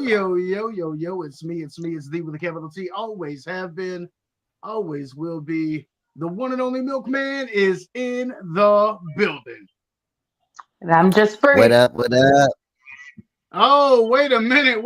Yo. It's me. It's the with a capital T. Always have been, always will be. The one and only milkman is in the building. And I'm just What free. up? What up? Oh, wait a minute.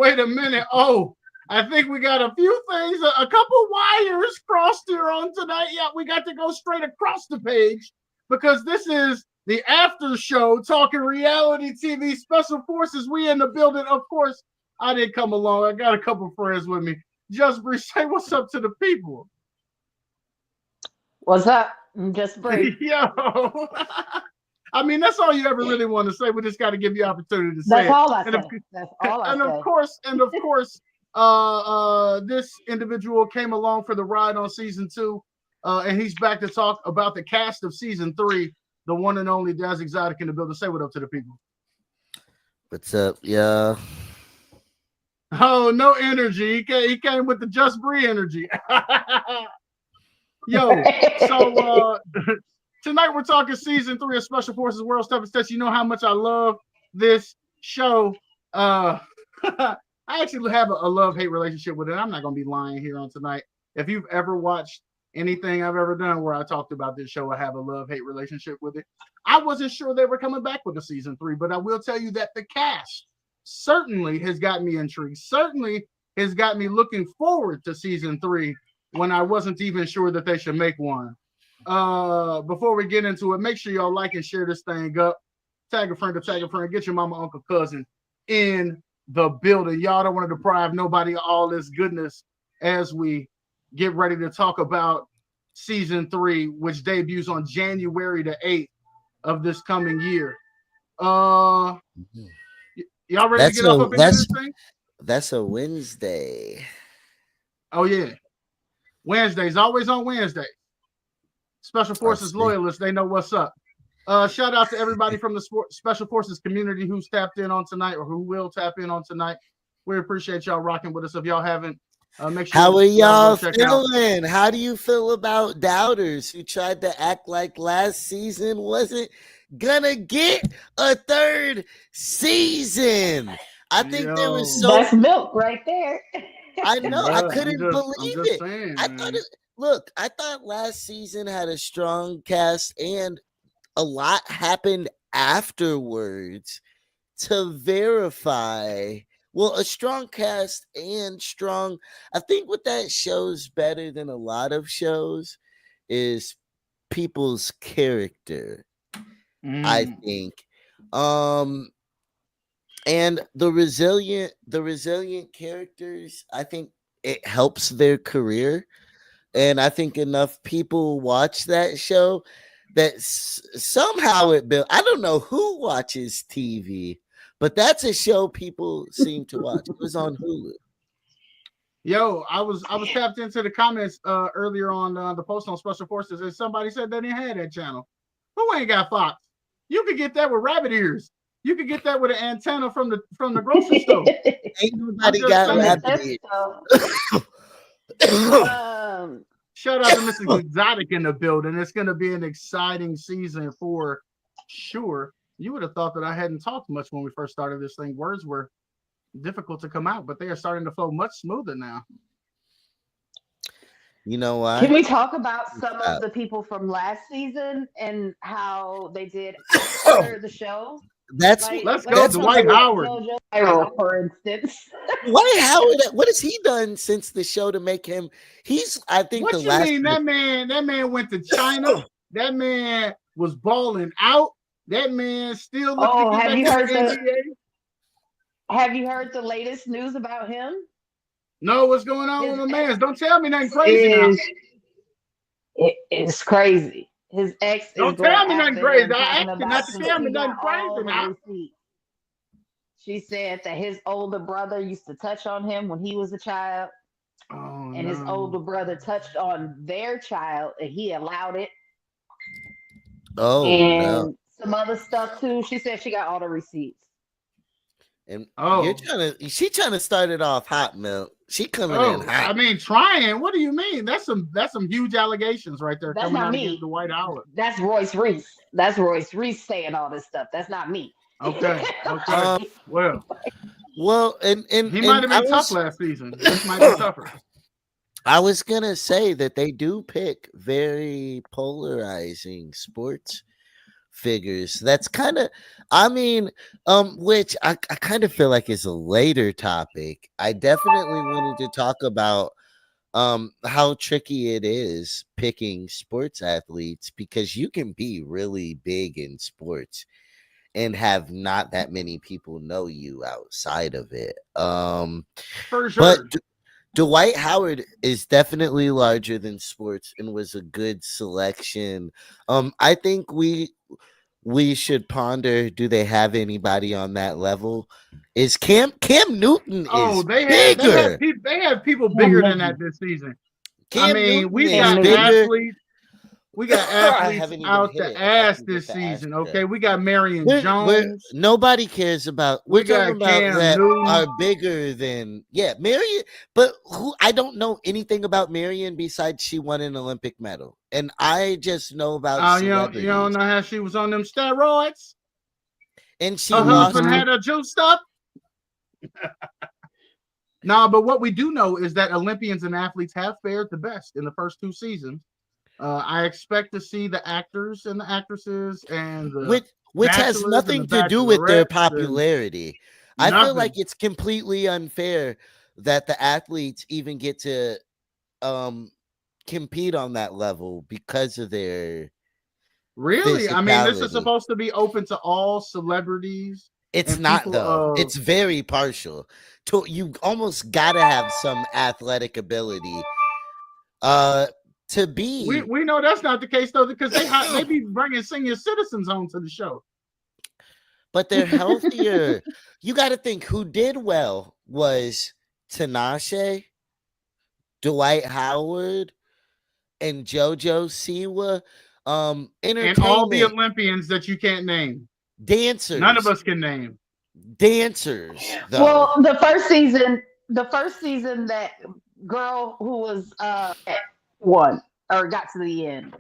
Oh, I think we got a few things, a couple wires crossed here on tonight. Yeah, we got to go straight across the page because this is the after show talking reality TV special forces. We in the building. Of course, I didn't come along. I got a couple friends with me. Just say what's up to the people. What's up? I'm just free. Yo. I mean, that's all you ever really want to say. We just got to give you opportunity to say That's it. all I And say. of, That's all I and say. of course, this individual came along for the ride on season 2, and he's back to talk about the cast of season 3. The one and only Daz Exotic in the building. Say what up to the people. What's up, y'all? Oh, no energy. He came with the Just Bree energy. Yo, so tonight we're talking season 3 of Special Forces World's Toughest Test. You know how much I love this show. I actually have a love-hate relationship with it. I'm not going to be lying here on tonight. If you've ever watched anything I've ever done where I talked about this show, I have a love-hate relationship with it. I wasn't sure they were coming back with a season 3, but I will tell you that the cast certainly has got me intrigued. Certainly has got me looking forward to season 3 when I wasn't even sure that they should make one. Before we get into it, make sure y'all like and share this thing up. Tag a friend, get your mama, uncle, cousin in the building. Y'all don't want to deprive nobody of all this goodness as we get ready to talk about season 3, which debuts on January the 8th of this coming year. Y'all ready to get up into this thing? That's a Wednesday. Oh, yeah. Wednesdays, always on Wednesday. Special Forces loyalists, they know what's up. Shout out to everybody from the Special Forces community who's tapped in on tonight or who will tap in on tonight. We appreciate y'all rocking with us. If y'all haven't, make sure. How are y'all feeling? How do you feel about doubters who tried to act like last season wasn't gonna get a 3rd season? I think there was that's milk right there. I know. I couldn't believe it. Saying, I thought last season had a strong cast and a lot happened afterwards to verify. Well, a strong cast and strong. I think what that shows better than a lot of shows is people's character. I think. And the resilient characters, I think it helps their career. And I think enough people watch that show that somehow it built. I don't know who watches TV, but that's a show people seem to watch. It was on Hulu. Yo, I was tapped into the comments earlier on the post on Special Forces, and somebody said they didn't have that channel. Who ain't got Fox? You could get that with rabbit ears. You could get that with an antenna from the grocery store. Ain't nobody got rabbit ears. Shout out to Mrs. Exotic in the building. It's going to be an exciting season for sure. You would have thought that I hadn't talked much when we first started this thing. Words were difficult to come out, but they are starting to flow much smoother now. You know why? Can we talk about some of the people from last season and how they did after the show? Let's go. Dwight Howard, for instance. Dwight Howard, what has he done since the show to make him? I think. What you mean? That man went to China. That man was balling out. That man still looking to get back to the NBA. Have you heard the latest news about him? No, what's going on with my man? Don't tell me nothing crazy now. It's crazy. His ex. Don't tell me nothing crazy. I asked you not to tell me nothing crazy now. She said that his older brother used to touch on him when he was a child. And his older brother touched on their child and he allowed it. And some other stuff too. She said she got all the receipts. And she's trying to start it off hot, Milk. She coming in hot. I mean, trying. What do you mean? That's some huge allegations right there. That's coming not out me. Against the White Howard. That's Royce Reese. That's Royce Reese saying all this stuff. That's not me. Okay. Well, Well, and he might have been tough last season. This might be tougher. I was gonna say that they do pick very polarizing sports figures. That's kind of, I mean, which I kind of feel like is a later topic. I definitely wanted to talk about how tricky it is picking sports athletes, because you can be really big in sports and have not that many people know you outside of it. For sure. But Dwight Howard is definitely larger than sports and was a good selection. I think we should ponder, do they have anybody on that level? Is Cam Newton is bigger. They have people bigger than that this season. Cam I mean, Newton we is got bigger. athletes. We got I athletes haven't even out hit the it. I ass can this get the ass season. crack. Okay, we got Marion We're- Jones. Nobody cares about. We We're talking got about Cam that Newton. are bigger than Marion. But who, I don't know anything about Marion besides she won an Olympic medal, and I just know about You celebrities. don't know how she was on them steroids. And she Her lost. husband had her juiced up. Nah, but what we do know is that Olympians and athletes have fared the best in the first 2 seasons. I expect to see the actors and the actresses and the which has bachelors and nothing the to do with their bachelorettes popularity. I feel nothing. like it's completely unfair that the athletes even get to compete on that level because of their Really? I mean, this physicality. is supposed to be open to all celebrities. It's and not people though. of- It's very partial. You almost gotta have some athletic ability to be. We know that's not the case though, because they be bringing senior citizens on to the show. But they're healthier. You got to think who did well was Tinashe, Dwight Howard, and JoJo Siwa. And all the Olympians that you can't name. Dancers. None of us can name. Dancers, though. Well, the first season that girl who was won or got to the end.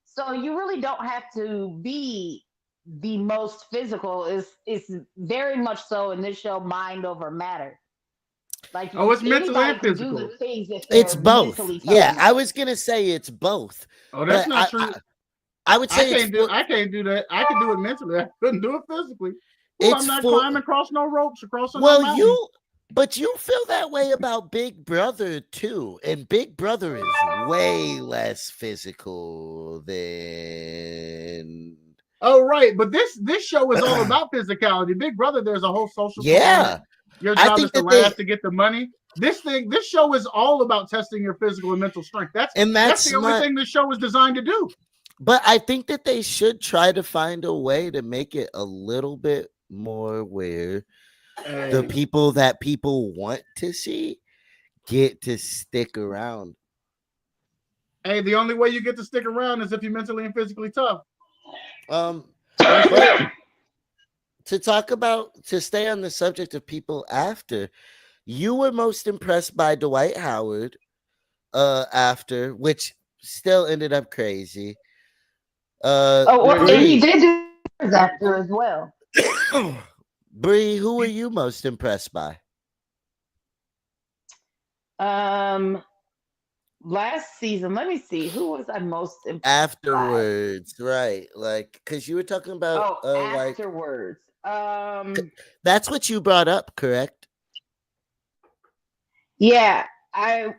So you really don't have to be the most physical. It's very much so in this show, mind over matter. Like it's mental and anybody can do physical. the things if they're It's both. mentally tough Yeah, enough. I was gonna say it's both. Oh, that's but not true. I would say I can't do that. I can do it mentally. I couldn't do it physically. It's I'm not for- climbing across no ropes across. Well, but you feel that way about Big Brother too, and Big Brother is way less physical than. Oh, right, but this show is all about physicality. Big Brother, there's a whole social. Yeah, your I job think is to that laugh to get the money. This show is all about testing your physical and mental strength. That's the only thing this show is designed to do. But I think that they should try to find a way to make it a little bit more where the people that people want to see get to stick around. Hey, the only way you get to stick around is if you're mentally and physically tough. But to stay on the subject of people after, you were most impressed by Dwight Howard after, which still ended up crazy. And he did do after as well. Bree, who were you most impressed by? Last season, let me see, who was I most impressed afterwards by? Right, like because you were talking about afterwards. That's what you brought up, correct? Yeah, I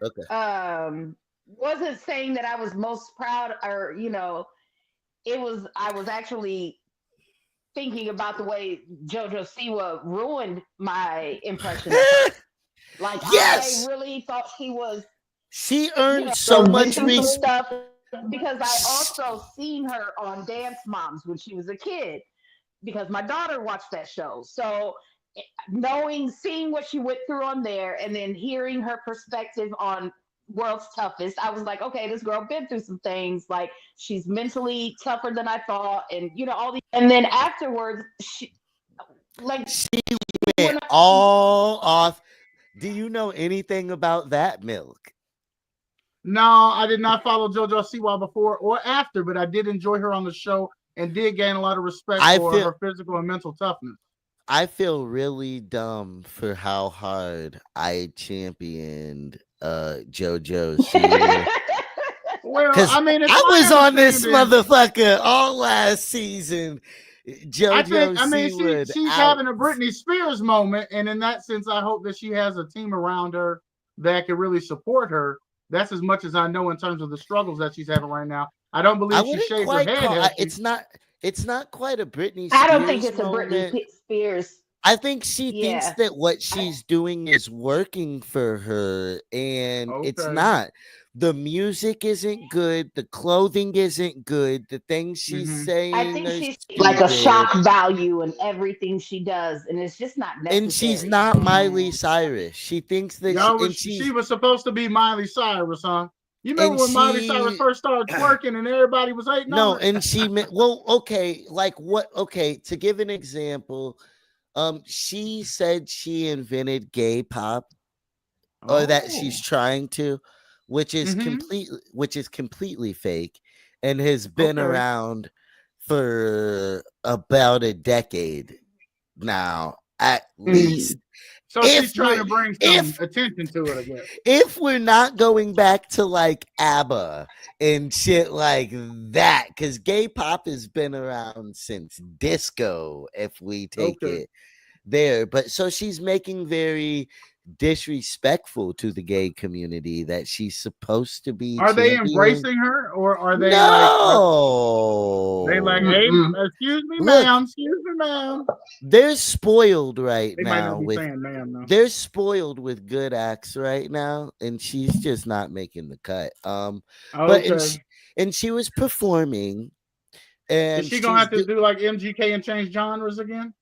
wasn't saying that I was most proud, or I was actually thinking about the way JoJo Siwa ruined my impression of her. Like, yes! I really thought she earned so much stuff, because I also seen her on Dance Moms when she was a kid, because my daughter watched that show. So seeing what she went through on there, and then hearing her perspective on World's Toughest, I was like, okay, this girl been through some things. Like, she's mentally tougher than I thought, and all these. And then afterwards, she went all off. Do you know anything about that, Milk? No, I did not follow JoJo Siwa before or after, but I did enjoy her on the show and did gain a lot of respect for her physical and mental toughness. I feel really dumb for how hard I championed JoJo Siwa. Well, Because I mean, it's I my was on this understanding. motherfucker all last season. JoJo I mean, Siwa she's out. having a Britney Spears moment, and in that sense, I hope that she has a team around her that can really support her. That's as much as I know in terms of the struggles that she's having right now. I don't I believe she wouldn't shaved her quite head. call has she? it's not quite a Britney I don't think Spears it's a Britney moment. Spears. I think she thinks Yeah. that what she's doing is working for her, and it's Okay. not. The music isn't good. The clothing isn't good. The things she's Mhm. saying I think are she's like a stupid. shock value in everything she does, and it's just not necessary. And she's not Miley Cyrus. She thinks that She was supposed to be Miley Cyrus, huh? You remember and when Miley Cyrus she first started twerking and everybody was hating on no, her? and she well, okay, like what? Okay, to give an example, she said she invented gay pop, or that she's trying to, which is completely fake, and has been Okay. around for about a decade now, at least. So If she's trying to we're- bring some attention to it, I guess. If we're not going back to like ABBA and shit like that, because gay pop has been around since disco, if we take it there. But so she's making very disrespectful to the gay community that she's supposed to be. Are they championing. embracing her, or are they No, they like, hey, excuse me, Look, ma'am, excuse me, ma'am? they're spoiled right They might now not be with saying ma'am though. they're spoiled with good acts right now, and she's just not making the cut. But and she was performing, and is she gonna have to do like MGK and change genres again?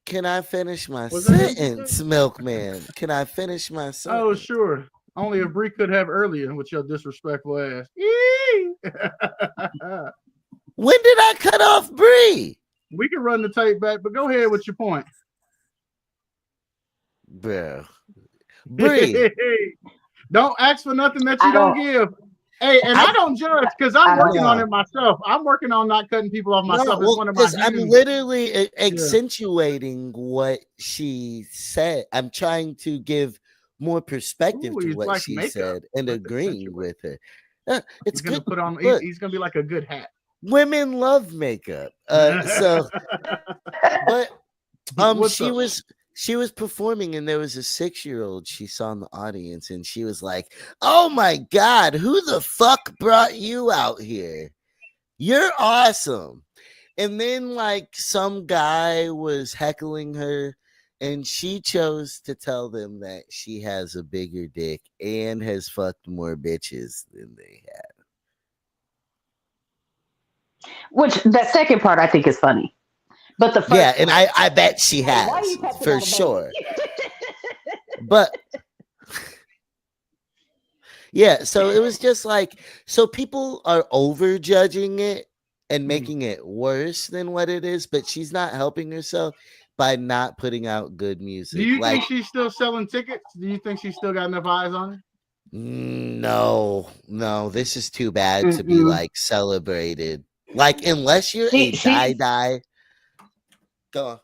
Can I finish my Was that sentence, Milkman? Can I finish my sentence? Oh, sure. Only if Bree could have earlier with your disrespectful ass. When did I cut off Bree? We can run the tape back, but go ahead with your point. Bro. Bree. Don't ask for nothing that you don't give. Hey, and I don't judge because I'm working on it myself. I'm working on not cutting people off myself. It's one of my I'm literally accentuating what she said. I'm trying to give more perspective to what like she said and agreeing with her. It's gonna good. Put on. He's gonna be like a good hat. Women love makeup. But she was performing, and there was a 6-year-old she saw in the audience, and she was like, "Oh my God, who the fuck brought you out here? You're awesome." And then like some guy was heckling her, and she chose to tell them that she has a bigger dick and has fucked more bitches than they have. Which the second part I think is funny. But the first and I bet she has for sure. But yeah, so it was just like, so people are over judging it and making it worse than what it is, but she's not helping herself by not putting out good music. Do you think she's still selling tickets? Do you think she's still got enough eyes on her? No, this is too bad to be like celebrated. Like, unless you're a die. Go on.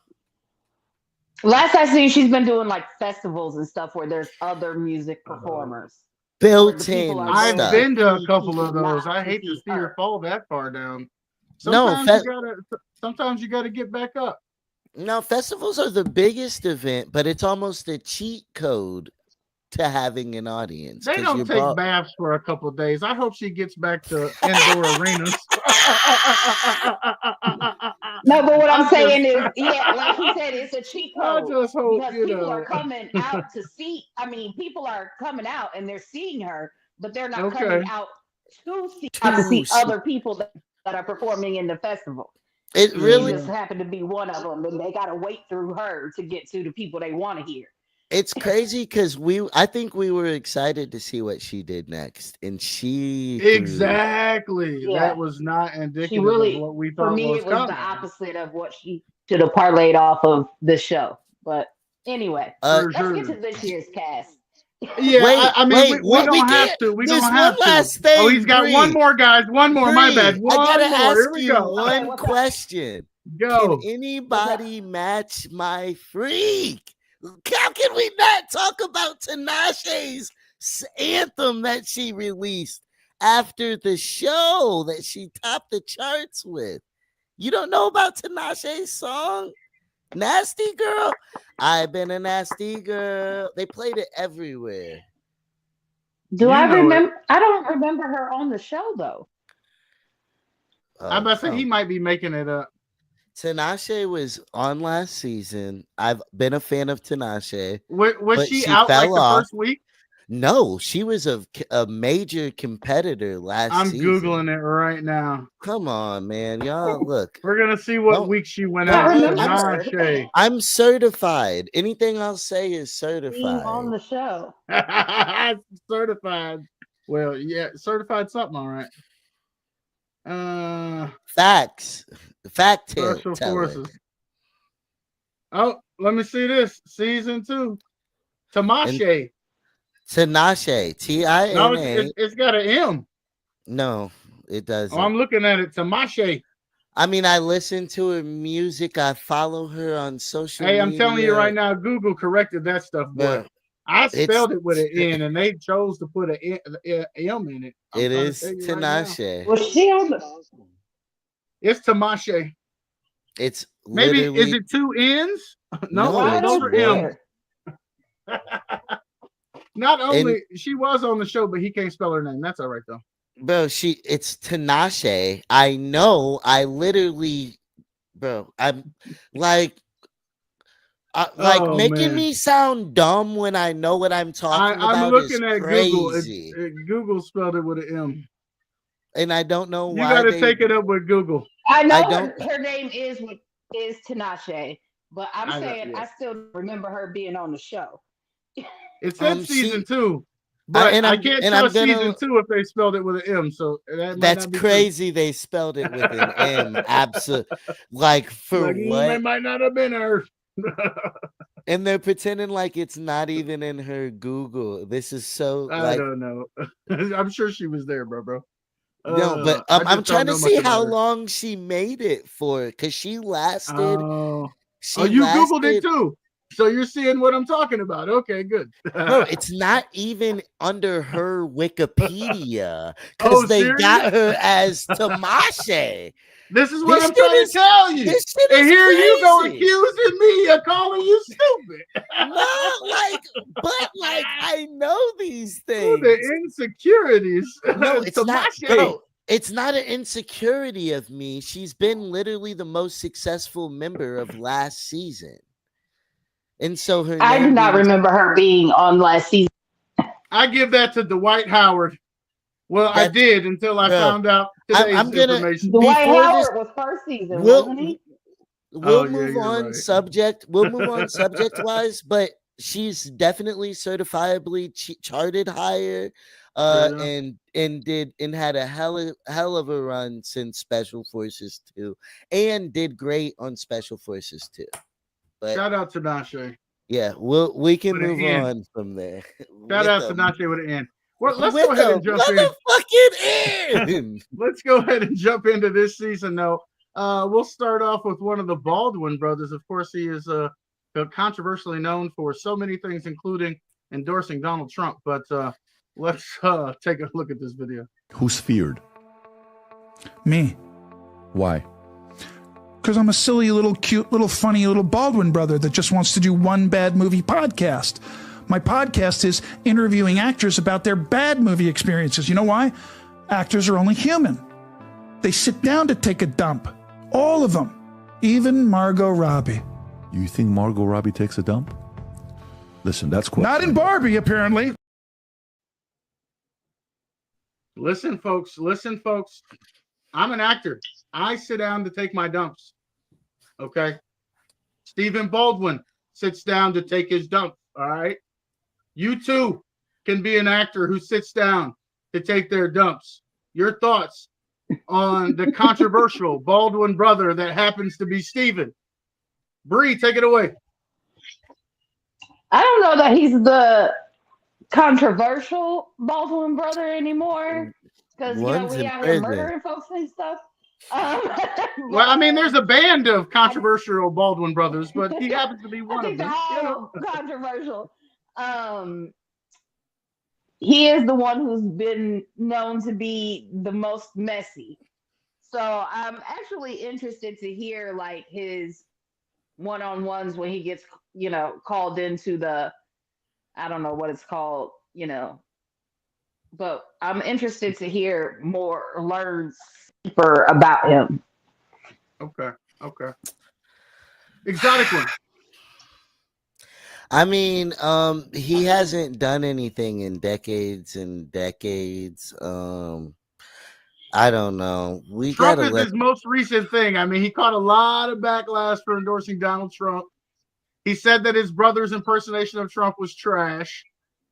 Last I seen, she's been doing like festivals and stuff where there's other music performers. Built in. I've been to a couple of those. I hate to see her fall that far down. Sometimes you gotta get back up. No, festivals are the biggest event, but it's almost a cheat code to having an audience. They don't take baths for a couple of days. I hope she gets back to indoor arenas. No, but what I'm saying is, like he said, it's a cheat code. I just hope because people are coming out to see. I mean, people are coming out and they're seeing her, but they're not coming out to see other people that are performing in the festival. It really just happened to be one of them, and they got to wait through her to get to the people they want to hear. It's crazy because I think we were excited to see what she did next, and she that was not indicative of what we thought. For me, it was the opposite of what she should have parlayed off of the show. But anyway, let's get to this year's cast. Yeah, we don't have to. We don't have to. Last thing, he's got one more, guys. One more. My bad. I gotta ask you one question. Go. Can anybody match my freak? How can we not talk about Tinashe's anthem that she released after the show that she topped the charts with? You don't know about Tinashe's song? Nasty Girl? I've been a nasty girl. They played it everywhere. Do You I know it. remember? I don't remember her on the show though. I'm about to say he might be making it up. Tinashe was on last season. I've been a fan of Tinashe. Was But she she out like fell the off. first week? No, she was a major competitor last I'm season. Googling it right now. Come on, man. Y'all, look. We're gonna see what No. week she went I out. remember. Tinashe. I'm certified. Anything I'll say is Being on certified. the show. Certified. Well, yeah, certified something, all right. Facts. Fact Special telling. Forces. Oh, let me see this. Season 2. Tinashe. Tinashe. T-I-N-A. No, it's got an M. No, it doesn't. Oh, I'm looking at it. Tinashe. I mean, I listen to her music. I follow her on social media. Hey, I'm telling you right now, Google corrected that stuff, boy. But I it's- spelled it with an N, and they chose to put an M in it. I'm it trying to is tell you right now. Tinashe. Was she on the? It's Tinashe. It's Maybe literally, is it 2 N's? No, No, I it's those don't are one. M's. care. Not only she was on the show, but he can't spell her name. That's all right though. bro. It's Tinashe. I know. I literally, bro. I'm like, Oh, making man. me sound dumb when I know what I'm talking I'm about looking is at crazy, Google. Google spelled it with an M. and I don't know You why. got to they- take it up with Google. I know I don't- her name is Tinashe, but I'm I know, saying yeah. I still remember her being on the show. It said season 2, I- but and I I'm- can't and I'm trust gonna- season 2 if they spelled it with an M. So that might That's not be true. crazy. They spelled it with an M. Absolutely. Like for Like, what? It might not have been her. And they're pretending like it's not even in her Google. This is so I like don't know. I'm sure she was there, bro. no, but I I'm just trying don't to know see much how about her. long she made it for because she lasted. Oh, she you Googled lasted, it too. So you're seeing what I'm talking about. Okay, good. Bro, it's not even under her Wikipedia because Oh, they serious? got her as Tinashe. This is what This I'm trying shit to tell you. This shit And is here you go crazy. accusing me of calling you stupid. No, like I know these Ooh, things. the insecurities. No, it's not. Tinashe. Bro, it's not an insecurity of me. She's been literally the most successful member of last season. And so her I do name not being- remember her being on last season. I give that to Dwight Howard. Well, I That's- did until I bro, found out today's I'm gonna- information. Dwight Before Howard this- was first season, We'll- wasn't he? We'll Oh, yeah, move you're on right. subject. We'll move on subject wise, but she's definitely certifiably charted higher, Fair enough. and had a hell of a run since Special Forces 2, and did great on Special Forces 2. But Shout out to Tinashe. yeah, we can With an move N. on from there. Shout out to Tinashe with an N. Well, let's go ahead and jump in. Motherfucking in. Let's go ahead and jump into this season, though. We'll start off with one of the Baldwin brothers. Of course, he is controversially known for so many things, including endorsing Donald Trump. But let's take a look at this video. Who's feared? Me. Why? Because I'm a silly little cute little funny little Baldwin brother that just wants to do one bad movie podcast. My podcast is interviewing actors about their bad movie experiences. You know why? Actors are only human. They sit down to take a dump. All of them. Even Margot Robbie. You think Margot Robbie takes a dump? Listen, that's quite Not in Barbie, apparently. Listen, folks. Listen, folks. I'm an actor. I sit down to take my dumps. Okay. Stephen Baldwin sits down to take his dump. All right. You too can be an actor who sits down to take their dumps. Your thoughts on the controversial Baldwin brother that happens to be Stephen. Bree, take it away. I don't know that he's the controversial Baldwin brother anymore because One's we in out here prison. murdering folks and stuff. Um, Well, I mean, there's a band of controversial Baldwin brothers, but he happens to be I one think of they're them. You know? all controversial. He is the one who's been known to be the most messy. So I'm actually interested to hear like his one-on-ones when he gets, called into the, I don't know what it's called, but I'm interested to hear more, learn deeper about him. Okay. Exotic one. I mean, he hasn't done anything in decades and decades. I don't know. We Trump gotta is let his most recent thing. I mean, he caught a lot of backlash for endorsing Donald Trump. He said that his brother's impersonation of Trump was trash.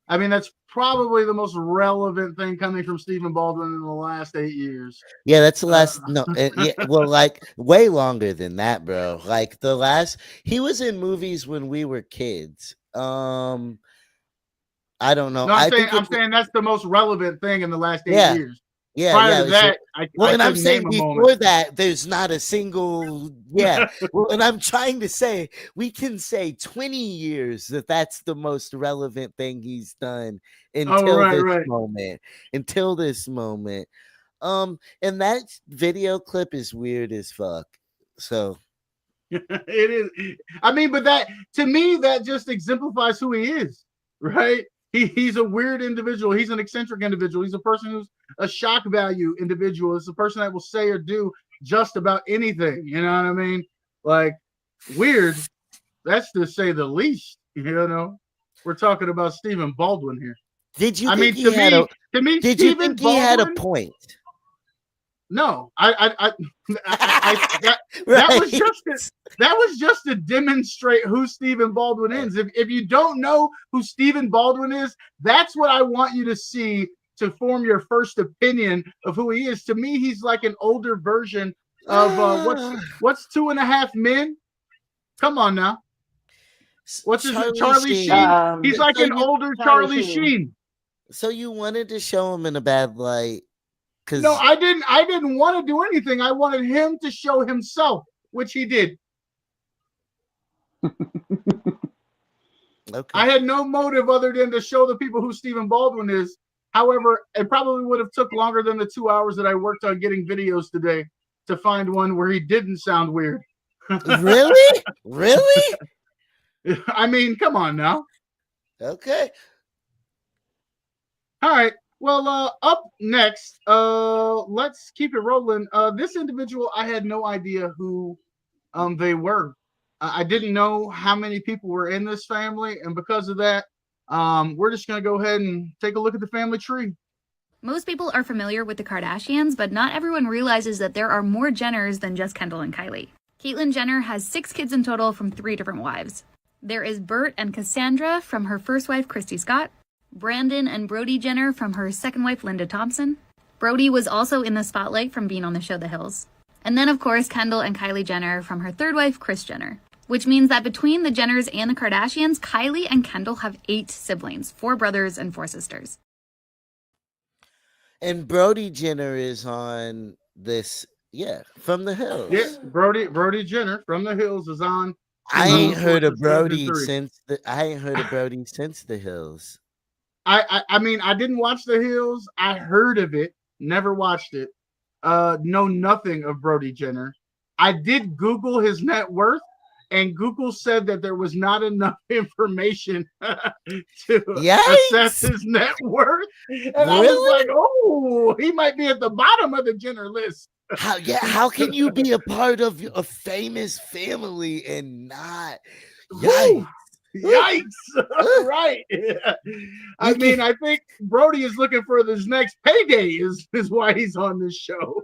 I mean, that's probably the most relevant thing coming from Stephen Baldwin in the last 8 years. Yeah, that's the last. No, yeah, well, like way longer than that, bro. Like the last, he was in movies when we were kids. I don't know. No, I I'm think saying that's the most relevant thing in the last 8 yeah, years. yeah, Prior yeah. to that, I and I'm couldn't saying name a before moment. that, there's not a single. Yeah, well, and I'm trying to say we can say 20 years that's the most relevant thing he's done until right. moment. Until this moment. And that video clip is weird as fuck. So It is. I mean, but that to me, that just exemplifies who he is, right? He's a weird individual. He's an eccentric individual. He's a person who's a shock value individual. It's a person that will say or do just about anything. You know what I mean? Like weird. That's to say the least. You know, we're talking about Stephen Baldwin here. did you I mean, think to me, did you Stephen think he had a Baldwin. point? No, that was just to demonstrate who Stephen Baldwin is. If you don't know who Stephen Baldwin is, that's what I want you to see to form your first opinion of who he is. To me, he's like an older version of what's 2.5 Men. Come on now, what's his name? Charlie Sheen. He's like an older Charlie Sheen. So you wanted to show him in a bad light. No, I didn't want to do anything. I wanted him to show himself, which he did. Okay. I had no motive other than to show the people who Stephen Baldwin is. However, it probably would have took longer than the 2 hours that I worked on getting videos today to find one where he didn't sound weird. Really? Really? I mean, come on now. Okay. All right. Well, up next, let's keep it rolling. This individual, I had no idea who they were. I didn't know how many people were in this family, and because of that, we're just going to go ahead and take a look at the family tree. Most people are familiar with the Kardashians, but not everyone realizes that there are more Jenners than just Kendall and Kylie. Caitlyn Jenner has 6 kids in total from 3 different wives. There is Bert and Cassandra from her first wife, Christy Scott, Brandon and Brody Jenner from her second wife, Linda Thompson. Brody was also in the spotlight from being on the show The Hills. And then, of course, Kendall and Kylie Jenner from her third wife, Kris Jenner. Which means that between the Jenners and the Kardashians, Kylie and Kendall have 8 siblings, 4 brothers and 4 sisters. And Brody Jenner is on this, from The Hills. Yeah, Brody Jenner from The Hills is on. I ain't heard of Brody since The Hills. I mean, I didn't watch The Hills. I heard of it, never watched it. Know nothing of Brody Jenner. I did Google his net worth, and Google said that there was not enough information to assess his net worth. And I was like, oh, he might be at the bottom of the Jenner list. How can you be a part of a famous family and not? Yikes. Yikes. Right. I mean, I think Brody is looking for this next payday is why he's on this show.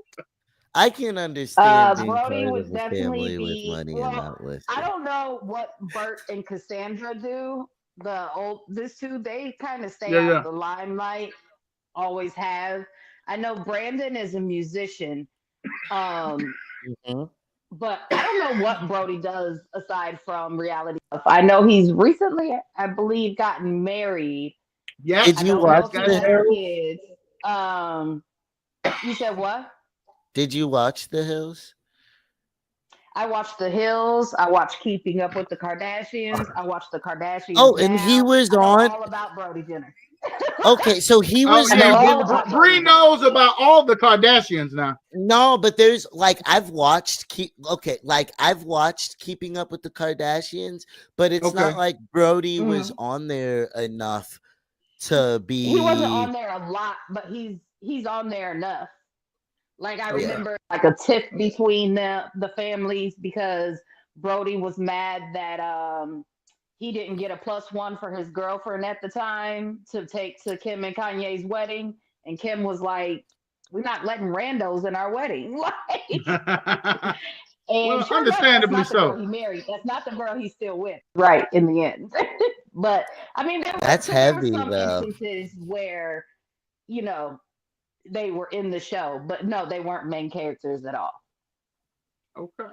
I can understand being Brody part would of a definitely family with money and not with I don't know what Bert and Cassandra do. These two, they kind of stay out of the limelight, always have. I know Brandon is a musician. But I don't know what Brody does aside from reality stuff. I know he's recently, I believe, gotten married. Yeah. Did you watch kids? You said what? Did you watch The Hills? I watched The Hills. I watched Keeping Up with the Kardashians. I watched the Kardashians. Oh, and he was I know on. all about Brody Jenner. Okay, so he Oh was yeah, all in. about Bree knows about all the Kardashians now. No, but there's like I've watched I've watched Keeping Up with the Kardashians, but it's not Okay. like Brody was on there enough to be. He wasn't on there a lot, but he's on there enough. Like I Yeah. remember like a tiff between the families because Brody was mad that he didn't get a +1 for his girlfriend at the time to take to Kim and Kanye's wedding, and Kim was like, "We're not letting randos in our wedding." Like, and Well, sure understandably enough, that's not the so. girl he married. That's not the girl he's still with, right? In the end, but I mean, there That's were heavy, some though. instances where, you know, they were in the show, but no, they weren't main characters at all. Okay.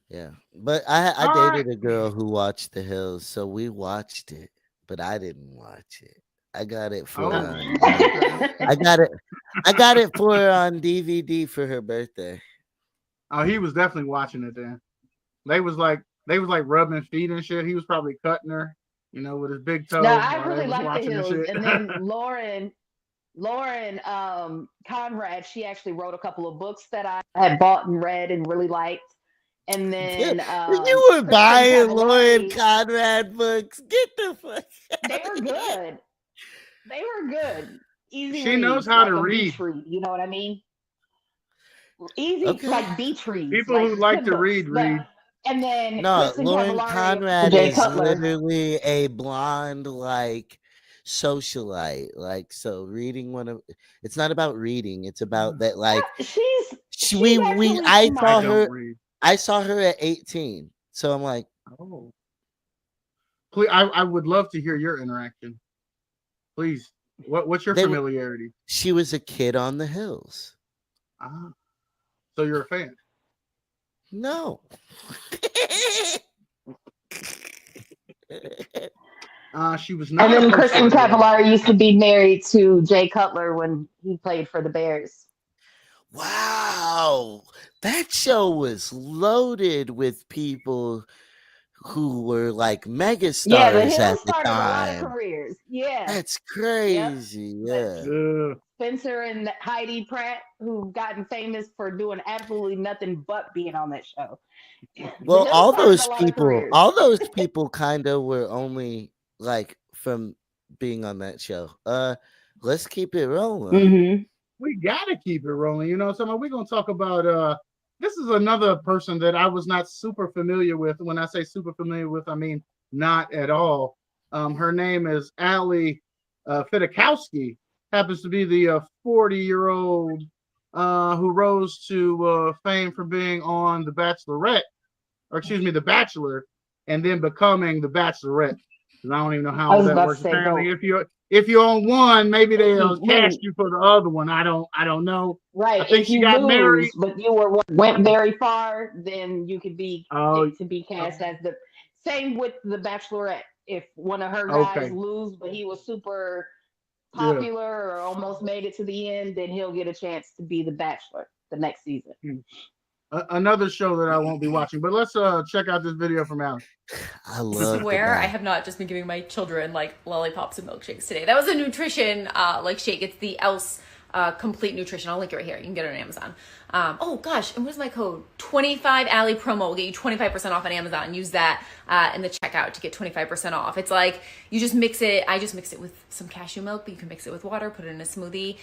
Yeah, but I All dated a girl who watched The Hills, so we watched it, but I didn't watch it. I got it for Oh. her. I got it for her on DVD for her birthday. Oh, he was definitely watching it then. They was like rubbing feet and shit. He was probably cutting her, with his big toe. No, I while they really was like The watching Hills, shit. and then Lauren Conrad, she actually wrote a couple of books that I had bought and read and really liked. And then You were Kristen buying Lauren Cavallari, Conrad books. Get the fuck. they were good. They were good. Easy. She reads, knows how like to a read. beach read. You know what I mean? Easy, Okay. like beach reads. People who like good to books. read, But- read. And then No, Kristen Lauren Cavallari, Conrad Jay is Cutler. literally a blonde, like socialite. Like, so reading it's not about reading. It's about that, like, She's we actually I smart. saw I her. don't read. I saw her at 18. So I'm like, Oh. Please, I would love to hear your interaction. Please. What's your They were- familiarity? she was a kid on the hills. Ah. So you're a fan. No. She was not. And then a person Kristen that- Cavallari used to be married to Jay Cutler when he played for the Bears. Wow. That show was loaded with people who were like megastars Yeah, the Hills at the started a lot of time. careers. Yeah. That's crazy. Yeah. Ugh. Spencer and Heidi Pratt, who've gotten famous for doing absolutely nothing but being on that show. Well, The Hills all started those a lot of people, careers. kind of were only like from being on that show. Let's keep it rolling. Mm-hmm. We gotta keep it rolling. So we're gonna talk about this is another person that I was not super familiar with. When I say super familiar with, I mean not at all. Her name is Ali Fidakowski, happens to be the 40-year-old who rose to fame for being on The Bachelorette, or excuse me, The Bachelor, and then becoming The Bachelorette. And I don't even know I how was that about to works. say Apparently, both. if you're on one, maybe they'll Mhm. cast you for the other one. I don't know. Right. I think if she you got lose, married. but you went very far, then you could be picked to be cast as the same with the Bachelorette. If one of her guys Okay. lose, but he was super Yeah. popular or almost made it to the end, then he'll get a chance to be the Bachelor the next season. Another show that I won't be watching. But let's check out this video from Alex. I love Swear I have not just been giving my children like lollipops and milkshakes today. That was a nutrition like shake. It's the Else Complete Nutrition. I'll link it right here. You can get it on Amazon. Oh gosh, and what is my code? 25 Ali promo will get you 25% off on Amazon. Use that in the checkout to get 25% off. It's like you just mix it. I just mix it with some cashew milk, but you can mix it with water, put it in a smoothie.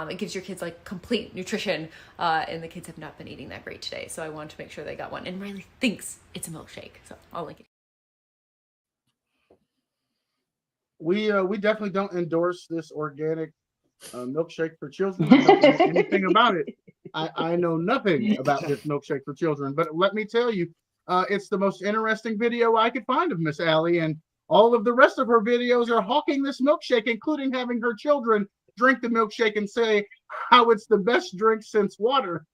It gives your kids like complete nutrition, and the kids have not been eating that great today. So I wanted to make sure they got one. And Riley thinks it's a milkshake, so I'll link it. We definitely don't endorse this organic milkshake for children. I don't know anything about it. I know nothing about this milkshake for children. But let me tell you, it's the most interesting video I could find of Miss Allie, and all of the rest of her videos are hawking this milkshake, including having her children drink the milkshake and say how it's the best drink since water.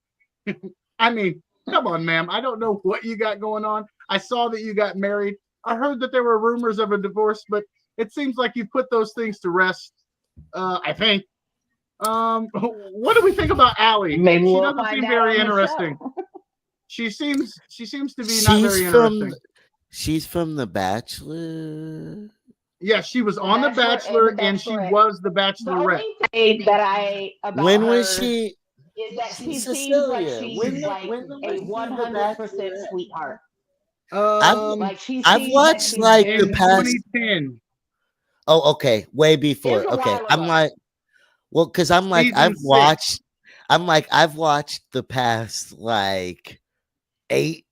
I mean, come on, ma'am. I don't know what you got going on. I saw that you got married. I heard that there were rumors of a divorce, but it seems like you put those things to rest, I think. What do we think about Allie? Maybe She we'll doesn't find seem out very on the interesting. show. She seems to be not very interesting. She's from The Bachelor. Yeah, she was on The Bachelor Bachelor and The and she Bachelorette. was the The Bachelorette. only thing that I about When her was she? is that she She's seems like Cecilia. she's When like was a she The 100% Bachelorette? sweetheart. Um, Like she I've seems watched she's like very the past. 2010, Oh, okay, way It was before. a Okay, while I'm ago. like, well, because I'm like, season 6. I've watched the past like 8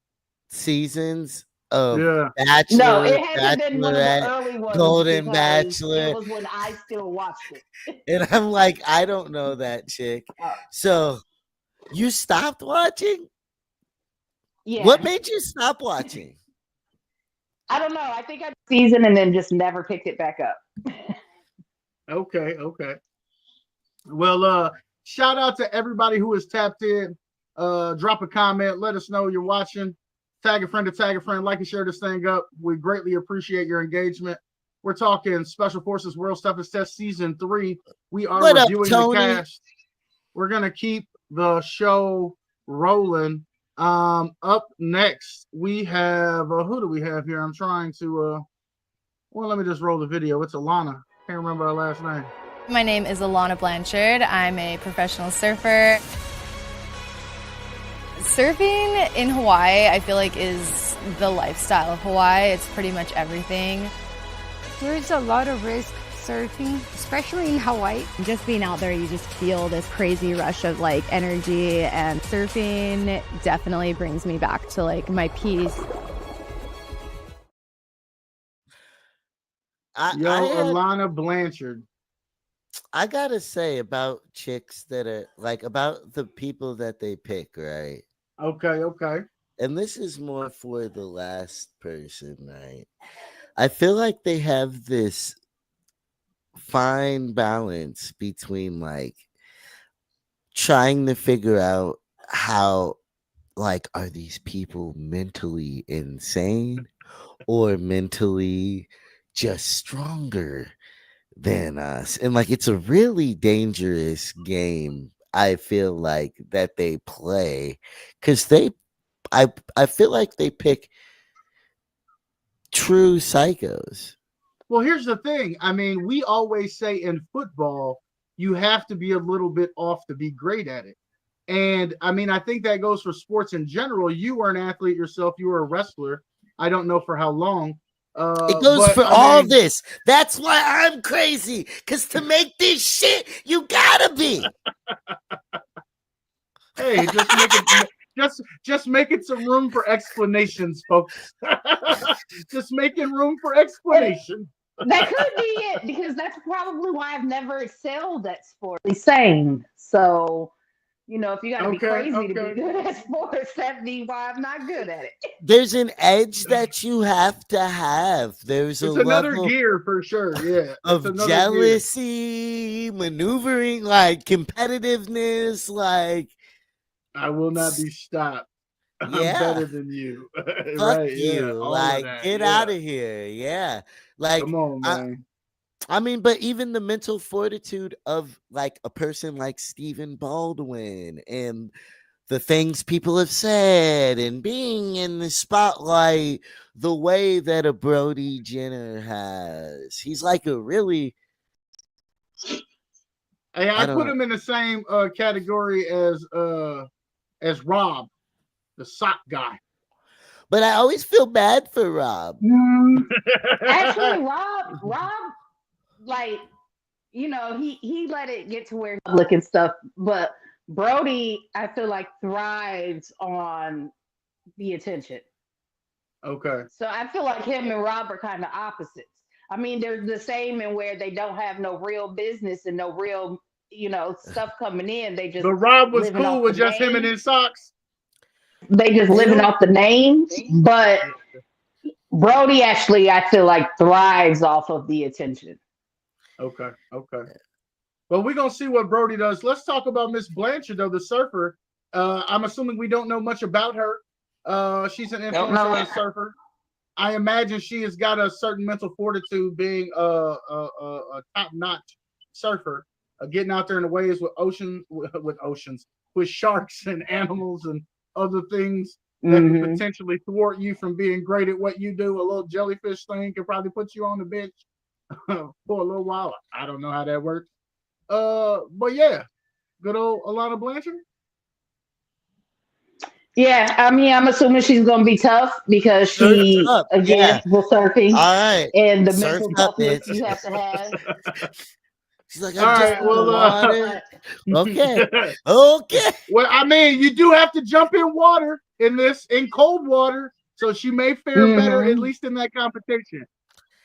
seasons of Yeah. Bachelor, No, it hasn't been one of the Bachelorette, early ones Golden because Bachelor. it was when I still watched it. And I'm like, I don't know that chick. Oh. So you stopped watching? Yeah. What made you stop watching? I don't know. I think I season and then just never picked it back up. Okay. Well, shout out to everybody who has tapped in. Drop a comment. Let us know you're watching. Tag a friend to tag a friend. Like and share this thing up. We greatly appreciate your engagement. We're talking Special Forces World's Toughest Test Season 3. We are What up, reviewing Tony? the cast. We're going to keep the show rolling. Up next, we have, who do we have here? I'm trying to, let me just roll the video. It's Alana. Can't remember her last name. My name is Alana Blanchard. I'm a professional surfer. Surfing in Hawaii, I feel like, is the lifestyle of Hawaii. It's pretty much everything. There's a lot of risk surfing, especially in Hawaii. Just being out there, you just feel this crazy rush of like energy, and surfing definitely brings me back to like my peace. Alana Blanchard. I gotta say about chicks that are like about the people that they pick, right? Okay. And this is more for the last person, right? I feel like they have this fine balance between like trying to figure out how, like, are these people mentally insane or mentally just stronger than us? And like, it's a really dangerous game, I feel like, that they play, because I feel like they pick true psychos. Well, here's the thing. I mean, we always say in football, you have to be a little bit off to be great at it. And I mean, I think that goes for sports in general. You were an athlete yourself. You were a wrestler. I don't know for how long. It goes for all this. That's why I'm crazy. Because to make this shit, you gotta be. Hey, just making some room for explanations, folks. Just making room for explanation. That could be it, because that's probably why I've never excelled at sports. Same. So, if you got to be crazy to be good at sports, that'd be why I'm not good at it. There's an edge that you have to have. There's it's a another level gear for sure. Yeah, of jealousy, maneuvering, like competitiveness, like I will not be stopped. I'm better than you. Fuck right, you. Like, get out of here. Yeah. Like, come on, man. I mean, but even the mental fortitude of like a person like Stephen Baldwin and the things people have said and being in the spotlight the way that a Brody Jenner has. He's like a really... Hey, I put him in the same category as Rob, the sock guy. But I always feel bad for Rob. Actually, Rob, like, he let it get to where he's looking stuff. But Brody, I feel like, thrives on the attention. Okay. So I feel like him and Rob are kind of opposites. I mean, they're the same in where they don't have no real business and no real, stuff coming in. They just. But Rob was cool with just him and his socks. They just living off the names, but Brody actually, I feel like, thrives off of the attention. Okay. Well, we're gonna see what Brody does. Let's talk about Miss Blanchard, though, the surfer. I'm assuming we don't know much about her. She's an influencer and surfer. I imagine she has got a certain mental fortitude, being a top-notch surfer. getting out there in the waves with oceans, with sharks and animals and other things that could potentially thwart you from being great at what you do. A little jellyfish thing could probably put you on the bench for a little while. I don't know how that works. But yeah, good old Alana Blanchard. Yeah, I mean, I'm assuming she's gonna be tough because she was surfing. All right, and the surf mental up, toughness bitch. you have to have. She's like, All right, well, okay, okay. Well, I mean, you do have to jump in water in cold water, so she may fare better at least in that competition.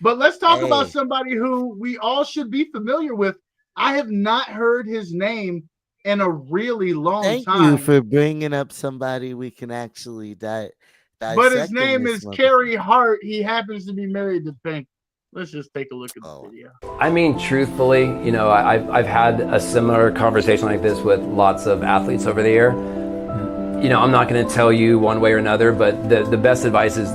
But let's talk about somebody who we all should be familiar with. I have not heard his name in a really long time. Thank you for bringing up somebody we can actually dissect. But his name is Carey Hart. He happens to be married to Pink. Let's just take a look at the video. I mean, truthfully, you know, I've had a similar conversation like this with lots of athletes over the year. You know, I'm not going to tell you one way or another, but the best advice is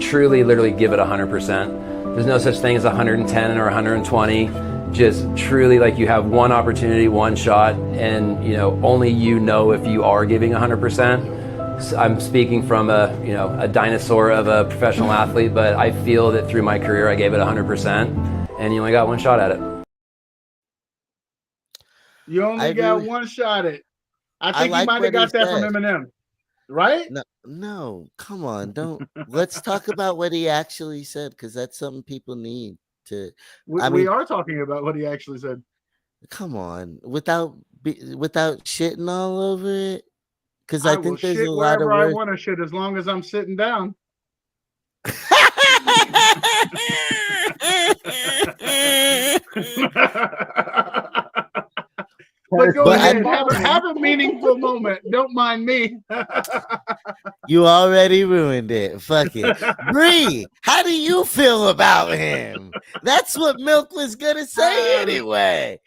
truly, literally give it 100%. There's no such thing as 110 or 120. Just truly, like, you have one opportunity, one shot, and, you know, only you know if you are giving 100%. So I'm speaking from a dinosaur of a professional athlete, but I feel that through my career, I gave it 100%, and you only got one shot at it. You only got one shot at it. I think you might have got that from Eminem, right? No, come on, don't. Let's talk about what he actually said, because that's something people need to. We are talking about what he actually said. Come on, without shitting all over it, because I think there's a lot of words. I want to shit as long as I'm sitting down. But go ahead, have a meaningful moment. Don't mind me. You already ruined it. Fuck it. Bree, how do you feel about him? That's what Milk was gonna say anyway.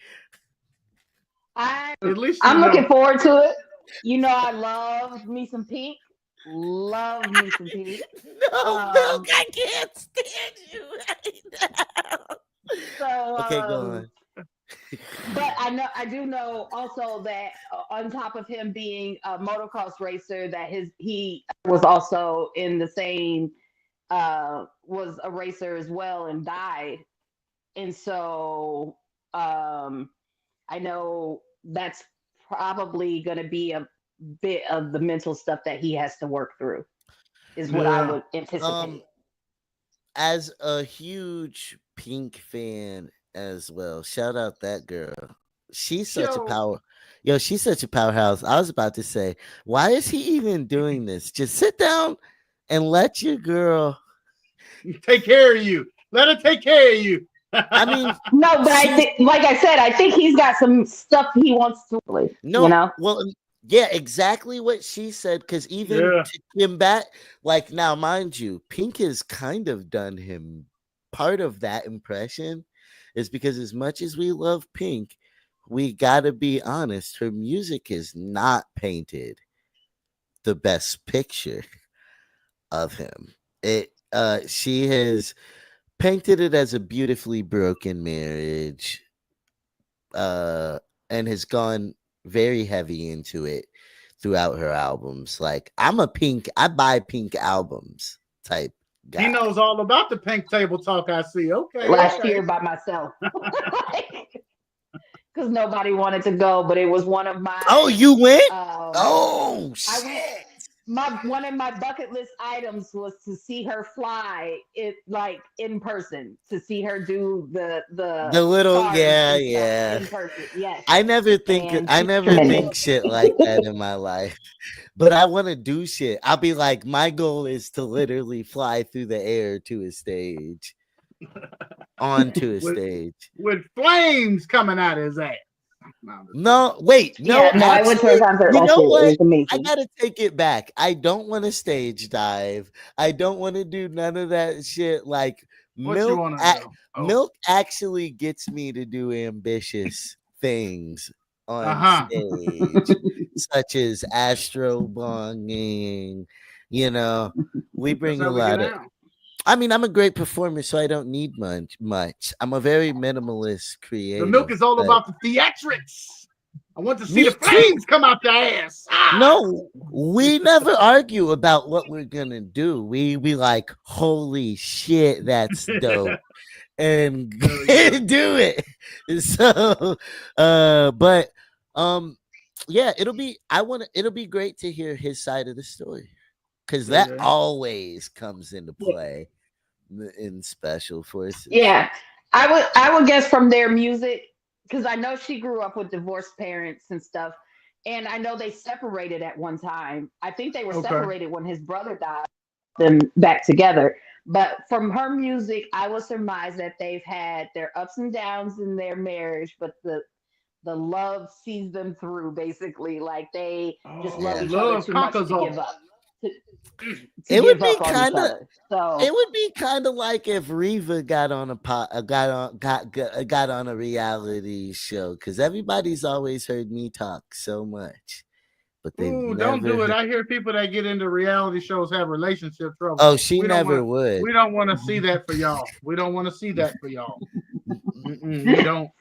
I'm looking forward to it. You know, I love me some Pink. Love me some Pink. No, Milk, I can't stand you right now. So, okay, go on. But I do know also that on top of him being a motocross racer, that he was also in the same was a racer as well and died. And so I know that's probably going to be a bit of the mental stuff that he has to work through, is what I would anticipate. As a huge Pink fan as well, shout out that girl. She's such a power. Yo, she's such a powerhouse. I was about to say, why is he even doing this? Just sit down and let your girl take care of you. Let her take care of you. I mean, no, but I think, like I said, I think he's got some stuff he wants to. No, you know? Well, yeah, exactly what she said. Because even to combat, like, now, mind you, Pink has kind of done him. Part of that impression is because as much as we love Pink, we gotta be honest, her music is not painted the best picture of him. She has painted it as a beautifully broken marriage, and has gone very heavy into it throughout her albums. Like, I buy Pink albums type guy. He knows all about the Pink table talk, I see. Okay. Last year by myself. Because nobody wanted to go, but it was one of my. Oh, you went? Shit! One of my bucket list items was to see her fly it, like, in person, to see her do the little in person. Yes. I never think shit like that in my life, but I want to do shit. I'll be like, my goal is to literally fly through the air to a stage. Onto a stage with flames coming out of his ass. No, wait, no. Yeah, I went to a concert. You know what? I gotta take it back. I don't want to stage dive. I don't want to do none of that shit. Like, Milk actually gets me to do ambitious things on stage, such as astro bonging. You know, we bring a lot of. I mean, I'm a great performer, so I don't need much. I'm a very minimalist creator. The milk is all about the theatrics. I want to see the flames come out the ass. No, we never argue about what we're gonna do. We like, holy shit, that's dope, and do it. So, but yeah, it'll be great to hear his side of the story, because that always comes into play in Special Forces. Yeah, I would guess from their music, because I know she grew up with divorced parents and stuff, and I know they separated at one time. I think they were separated when his brother died, them back together. But from her music, I would surmise that they've had their ups and downs in their marriage, but the love sees them through. Basically, like they just love each other too much to give up. It would be kind of it would be kind of like if Reva got on a reality show, because everybody's always heard me talk so much, but they don't do it. I hear people that get into reality shows have relationship trouble. Oh, she never would. We don't want to see that for y'all. We don't want to see that for y'all. We don't.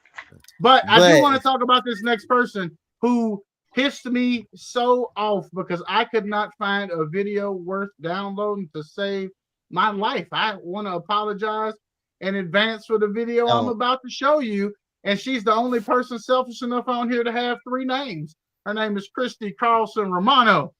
But I do want to talk about this next person who pissed me so off because I could not find a video worth downloading to save my life. I want to apologize in advance for the video I'm about to show you. And she's the only person selfish enough on here to have 3 names. Her name is Christy Carlson Romano.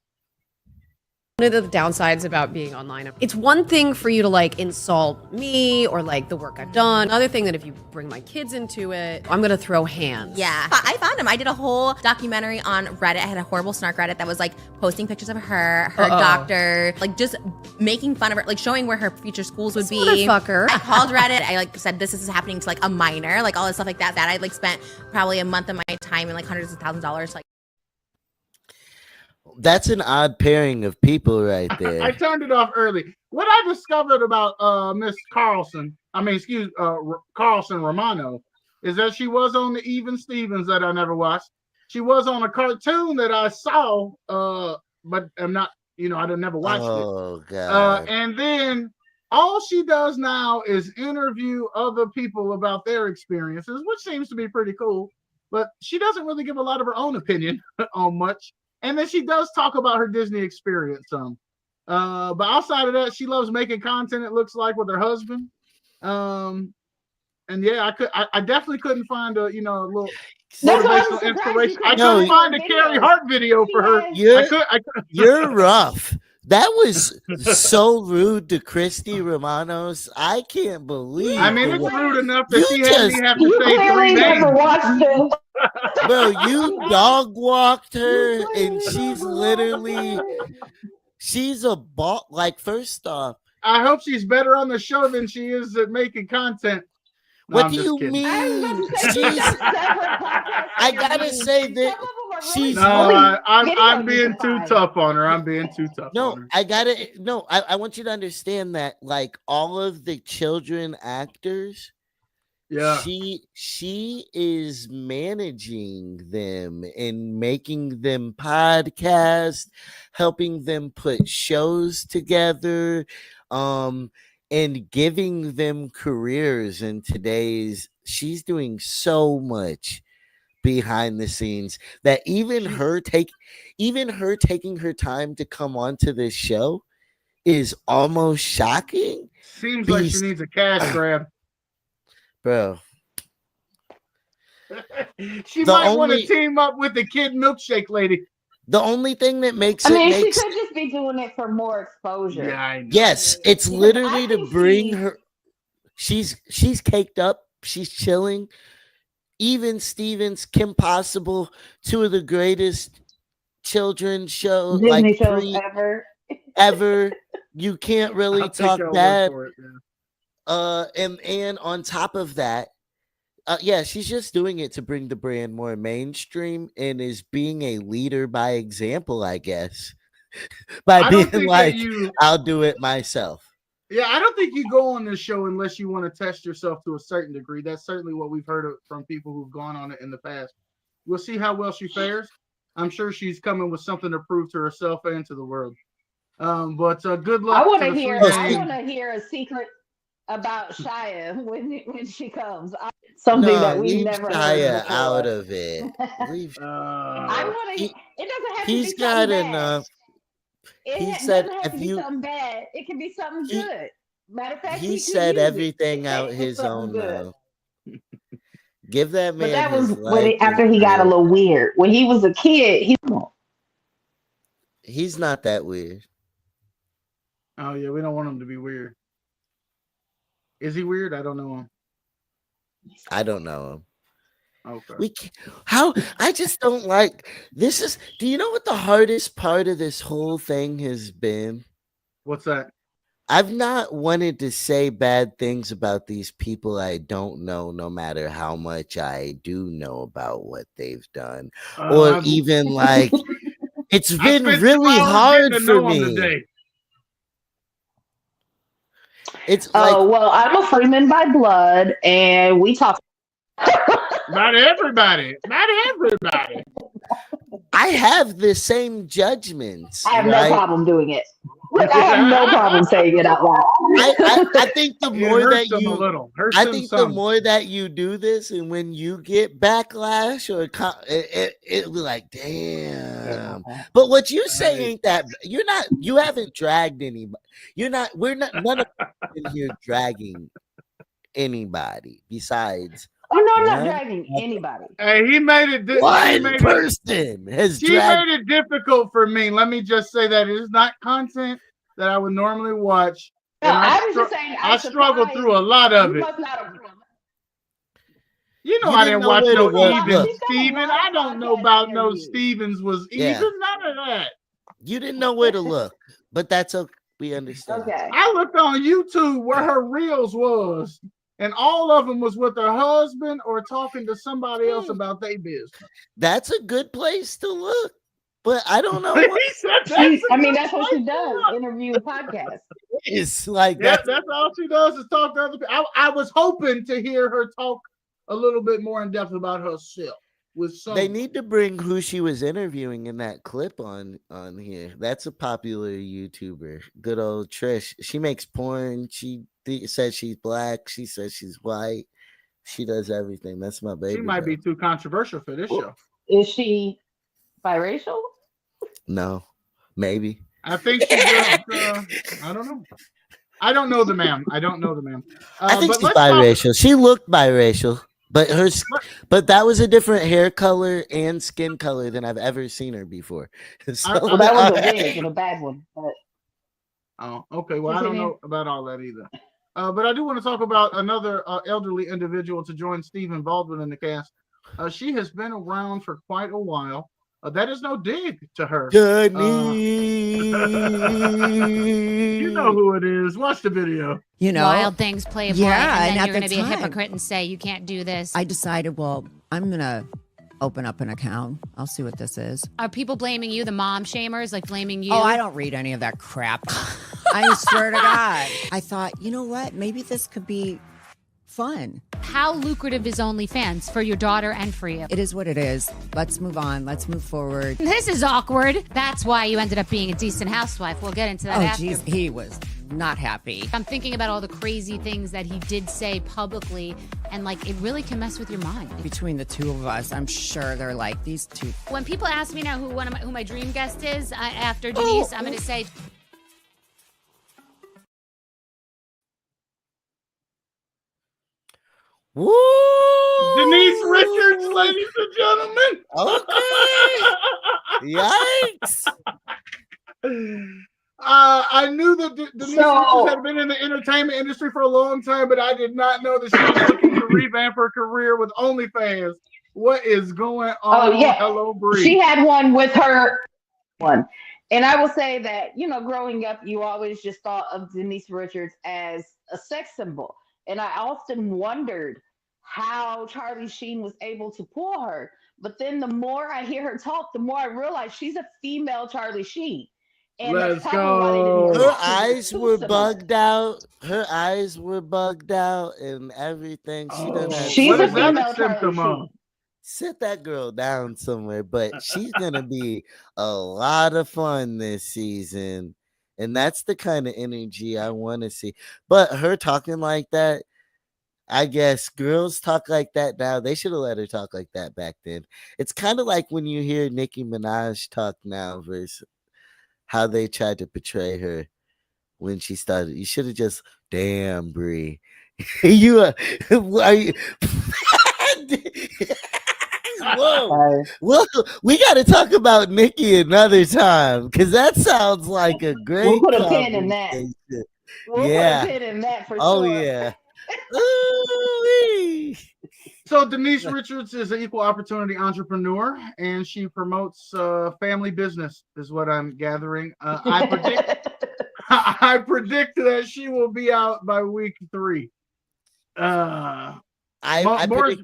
One of the downsides about being online, it's one thing for you to like insult me or like the work I've done. Another thing that if you bring my kids into it, I'm gonna throw hands. Yeah, I found him. I did a whole documentary on Reddit. I had a horrible snark Reddit that was like posting pictures of her doctor, like just making fun of her, like showing where her future schools would be. Motherfucker. I called Reddit. I like said this is happening to like a minor, like all this stuff like that. That I like spent probably a month of my time and like hundreds of thousands of dollars, like. That's an odd pairing of people right there. I turned it off early. What I discovered about Miss Carlson, Carlson Romano, is that she was on the Even Stevens that I never watched. She was on a cartoon that I saw, but I'm not, I never watched it. Oh, God. And then all she does now is interview other people about their experiences, which seems to be pretty cool. But she doesn't really give a lot of her own opinion on much. And then she does talk about her Disney experience some. But outside of that, she loves making content, it looks like, with her husband. And yeah, I definitely couldn't find a little motivational inspiration. I couldn't find a Carrie Hart video for her. You're rough. That was so rude to Christy Romanos. I can't believe. I mean, it's rude enough that she had me have to say 3 names. Bro, you dog walked her, and she's a ball. Like, first off, I hope she's better on the show than she is at making content. No, what do you mean? I gotta say that she's. No, I'm being too tough on her. I'm being too tough. No, on her. I want you to understand that, like, all of the children actors. Yeah, she is managing them and making them podcasts, helping them put shows together, and giving them careers in today's. She's doing so much behind the scenes that even her taking her time to come onto this show is almost shocking. Seems like she needs a cash grab. Bro, she might want to team up with the Kid Milkshake lady. The only thing that makes she could just be doing it for more exposure. Yeah, I know. Yes, it's literally to bring her. She's caked up. She's chilling. Even Stevens, Kim Possible, 2 of the greatest children's shows Disney shows ever. You can't really talk bad. And on top of that, she's just doing it to bring the brand more mainstream and is being a leader by example, I guess. By being like, I'll do it myself. Yeah, I don't think you go on this show unless you want to test yourself to a certain degree. That's certainly what we've heard from people who've gone on it in the past. We'll see how well she fares. I'm sure she's coming with something to prove to herself and to the world. But good luck. I want to the hear. three I games. want to hear a secret about Shia when she comes. Something that we've leave never heard Shia before. out of it. Leave. I want to. It doesn't have to be He's something got bad. enough. He It said doesn't have if to be you. something bad. It can be something good. Matter of fact, He could said use it. everything out For his something own good. mouth. Give that man But that was his when life. after he got a little weird. When he was a kid, He's not that weird. Oh yeah, we don't want him to be weird. Is he weird? I don't know him. I don't know him. Okay. We can't, how I just don't like this. Is do you know what the hardest part of this whole thing has been? What's that? I've not wanted to say bad things about these people I don't know, no matter how much I do know about what they've done, or even like it's been really hard for me. It's like, well, I'm a Freeman by blood, and we talk. Not everybody. Not everybody. I have the same judgments. I have right? no problem doing it. I have no problem saying it out loud. I think the more that hurts him you, a little. Hurts I him think some. the more that you do this, and when you get backlash or it'll be like, damn. But what you say ain't that. You're not. You haven't dragged anybody. You're not. We're not. None of us in here dragging anybody besides. Oh no, I'm not dragging anybody. Hey, he made it. One person has She dragged. made it difficult for me. Let me just say that it is not content that I would normally watch. No, and I was just saying. I struggled through a lot of You it. must not have. You know, You I didn't didn't know watch where to no look. Even Look. Steven. I don't know about no Stevens was Yeah. even none of that. You didn't know where to look, but that's okay. We understand. Okay. I looked on YouTube where her reels was, and all of them was with her husband or talking to somebody else about their business. That's a good place to look, but I don't know. He What said that's That's what she does. Interview and podcast. it's like. Yeah, That's, that's all she does is talk to other people. I was hoping to hear her talk a little bit more in depth about herself with some. they need to bring who she was interviewing in that clip on here. That's a popular YouTuber. Good old Trish. She makes porn. She says she's black. She says she's white. She does everything. That's my baby. She might girl. be too controversial for this show. Is she biracial? No, maybe. I think she does. I don't know. I don't know the ma'am. I don't know the ma'am. I think but she's let's talk- biracial. She looked biracial, but but that was a different hair color and skin color than I've ever seen her before. So, Well, that was a wig and a bad one. But Oh, okay. Well, I don't know about all that either. But I do want to talk about another elderly individual to join Stephen Baldwin in the cast. She has been around for quite a while. That is no dig to her. You know who it is. Watch the video. You know, Wild Things Playboy, Yeah, and then and you're at going to the be a time- hypocrite and say you can't do this. I decided, well, I'm going to open up an account. I'll see what this is. Are people blaming you, the mom shamers, like blaming you? Oh, I don't read any of that crap. I swear to God. I thought, you know what? Maybe this could be fun. How lucrative is OnlyFans for your daughter and for you? It is what it is. Let's move on. Let's move forward. This is awkward. That's why you ended up being a decent housewife. We'll get into that Oh, after. geez. He was not happy. I'm thinking about all the crazy things that he did say publicly, and like it really can mess with your mind. Between the two of us, I'm sure they're like, these two. When people ask me now who my dream guest is after Denise, I'm going to say Woo! Denise Richards, ladies and gentlemen. Okay. Yikes. I knew that Denise Richards had been in the entertainment industry for a long time, but I did not know that she was looking to revamp her career with OnlyFans. What is going on? Oh yeah, Hello, Bree. She had one with her one, and I will say that growing up, you always just thought of Denise Richards as a sex symbol, and I often wondered how Charlie Sheen was able to pull her. But then the more I hear her talk, the more I realize she's a female Charlie Sheen. And Let's that's probably why they go. didn't Her want to eyes too were similar. bugged out. Her eyes were bugged out and everything. She done had She's What a is that female a symptom Charlie of? Sheen. sit that girl down somewhere, but she's gonna be a lot of fun this season. And that's the kind of energy I want to see. But her talking like that, I guess girls talk like that now. They should have let her talk like that back then. It's kind of like when you hear Nicki Minaj talk now versus how they tried to portray her when she started. You should have just, damn, Brie. You are you Whoa, we got to talk about Nicki another time because that sounds like a great. We'll put a pin in that. We'll put a pin in that for sure. Yeah. So Denise Richards is an equal opportunity entrepreneur, and she promotes family business, is what I'm gathering. I predict that she will be out by week 3.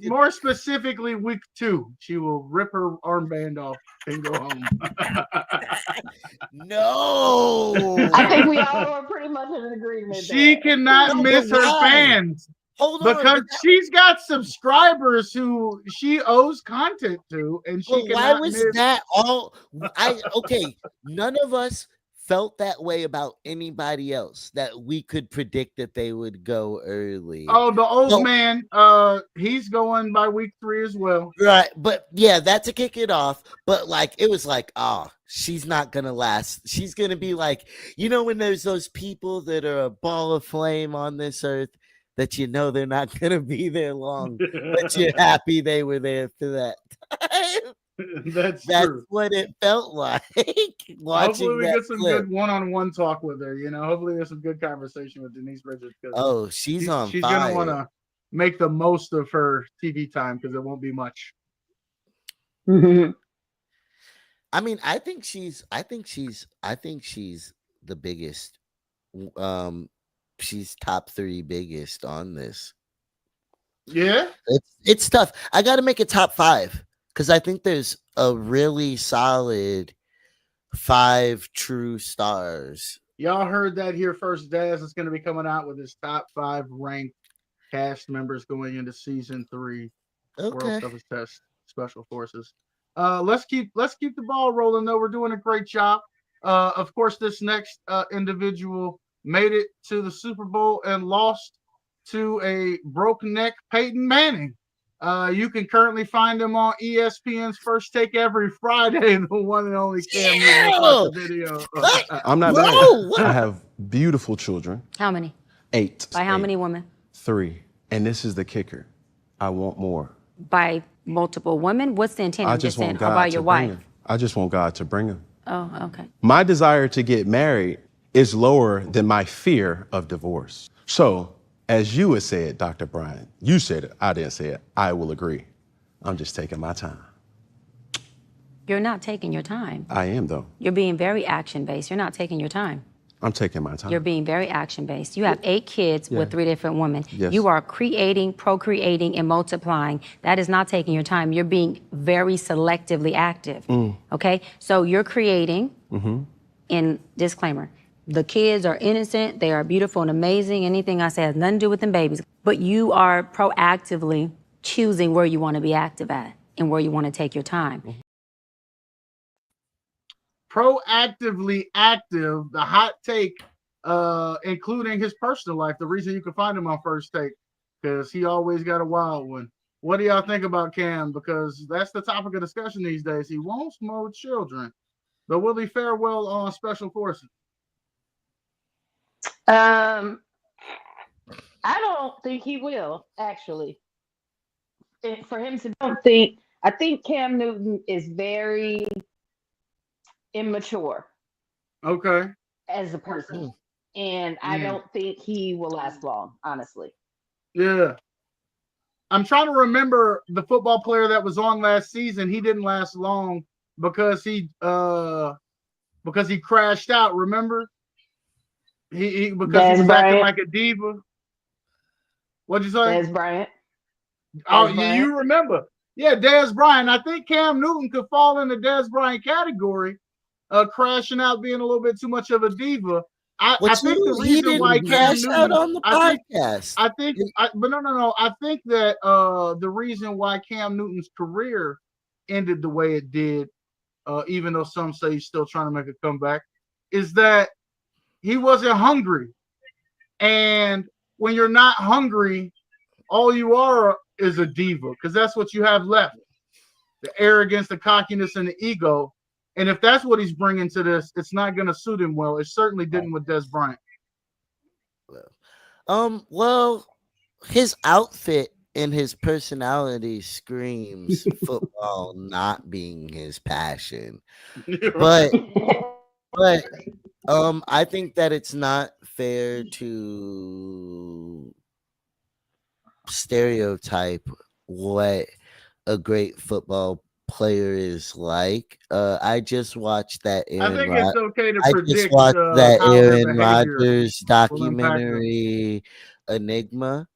More specifically, week 2, she will rip her armband off and go home. No, I think we all are pretty much in agreement. She cannot miss her fans because she's got subscribers who she owes content to, and she why was that all? Okay, none of us felt that way about anybody else that we could predict that they would go early. Oh, the old man, he's going by week 3 as well. Right, but yeah, that to kick it off. But like, it was like, she's not gonna last. She's gonna be like, when there's those people that are a ball of flame on this earth that they're not gonna be there long, but you're happy they were there for that time. That's true. What it felt like. Hopefully we get some clip. good one-on-one talk with her. Hopefully there's some good conversation with Denise Richards. She's on she's fire. Gonna want to make the most of her TV time because it won't be much. I mean, I think she's the biggest. She's top 3 biggest on this. Yeah, it's tough. I got to make it top 5. Because I think there's a really solid 5 true stars. Y'all heard that here first. Daz is going to be coming out with his top 5 ranked cast members going into season 3. World Toughest Test Special Forces. Let's keep the ball rolling though. We're doing a great job. Of course, this next individual made it to the Super Bowl and lost to a broke neck Peyton Manning. You can currently find him on ESPN's First Take every Friday. The one and only Cam Newton video. I'm not married. I have beautiful children. How many? 8. By how many women? 3. And this is the kicker. I want more. By multiple women? What's the intent? I of just saying, want God about to your bring wife? him. I just want God to bring him. Oh, okay. My desire to get married is lower than my fear of divorce. So, as you had said, Dr. Brian, you said it, I didn't say it, I will agree. I'm just taking my time. You're not taking your time. I am, though. You're being very action-based. You're not taking your time. I'm taking my time. You're being very action-based. You have 8 kids with 3 different women. Yes. You are creating, procreating, and multiplying. That is not taking your time. You're being very selectively active, okay? So you're creating, in disclaimer, the kids are innocent, they are beautiful and amazing. Anything I say has nothing to do with them babies. But you are proactively choosing where you want to be active at and where you want to take your time. Proactively active, the hot take, including his personal life. The reason you can find him on First Take, because he always got a wild one. What do y'all think about Cam? Because that's the topic of discussion these days. He wants more children. But will he fare well on Special Forces? I don't think he will, actually. For him to I think Cam Newton is very immature. Okay. As a person. And I don't think he will last long, honestly. Yeah. I'm trying to remember the football player that was on last season. He didn't last long because he crashed out, remember? He because he was acting like a diva. What'd you say? Dez Bryant. You remember. Yeah, Dez Bryant. I think Cam Newton could fall in the Dez Bryant category, crashing out, being a little bit too much of a diva. I think the reason why Cam Newton out on the podcast. I think that the reason why Cam Newton's career ended the way it did, even though some say he's still trying to make a comeback, is that he wasn't hungry. And when you're not hungry, all you are is a diva, because that's what you have left. The arrogance, the cockiness, and the ego. And if that's what he's bringing to this, it's not going to suit him well. It certainly didn't with Des Bryant. Well, his outfit and his personality screams football not being his passion. But I think that it's not fair to stereotype what a great football player is like. I just watched that I think it's okay to I predict just watched that how their Aaron behavior Rodgers will impact them. documentary, Enigma,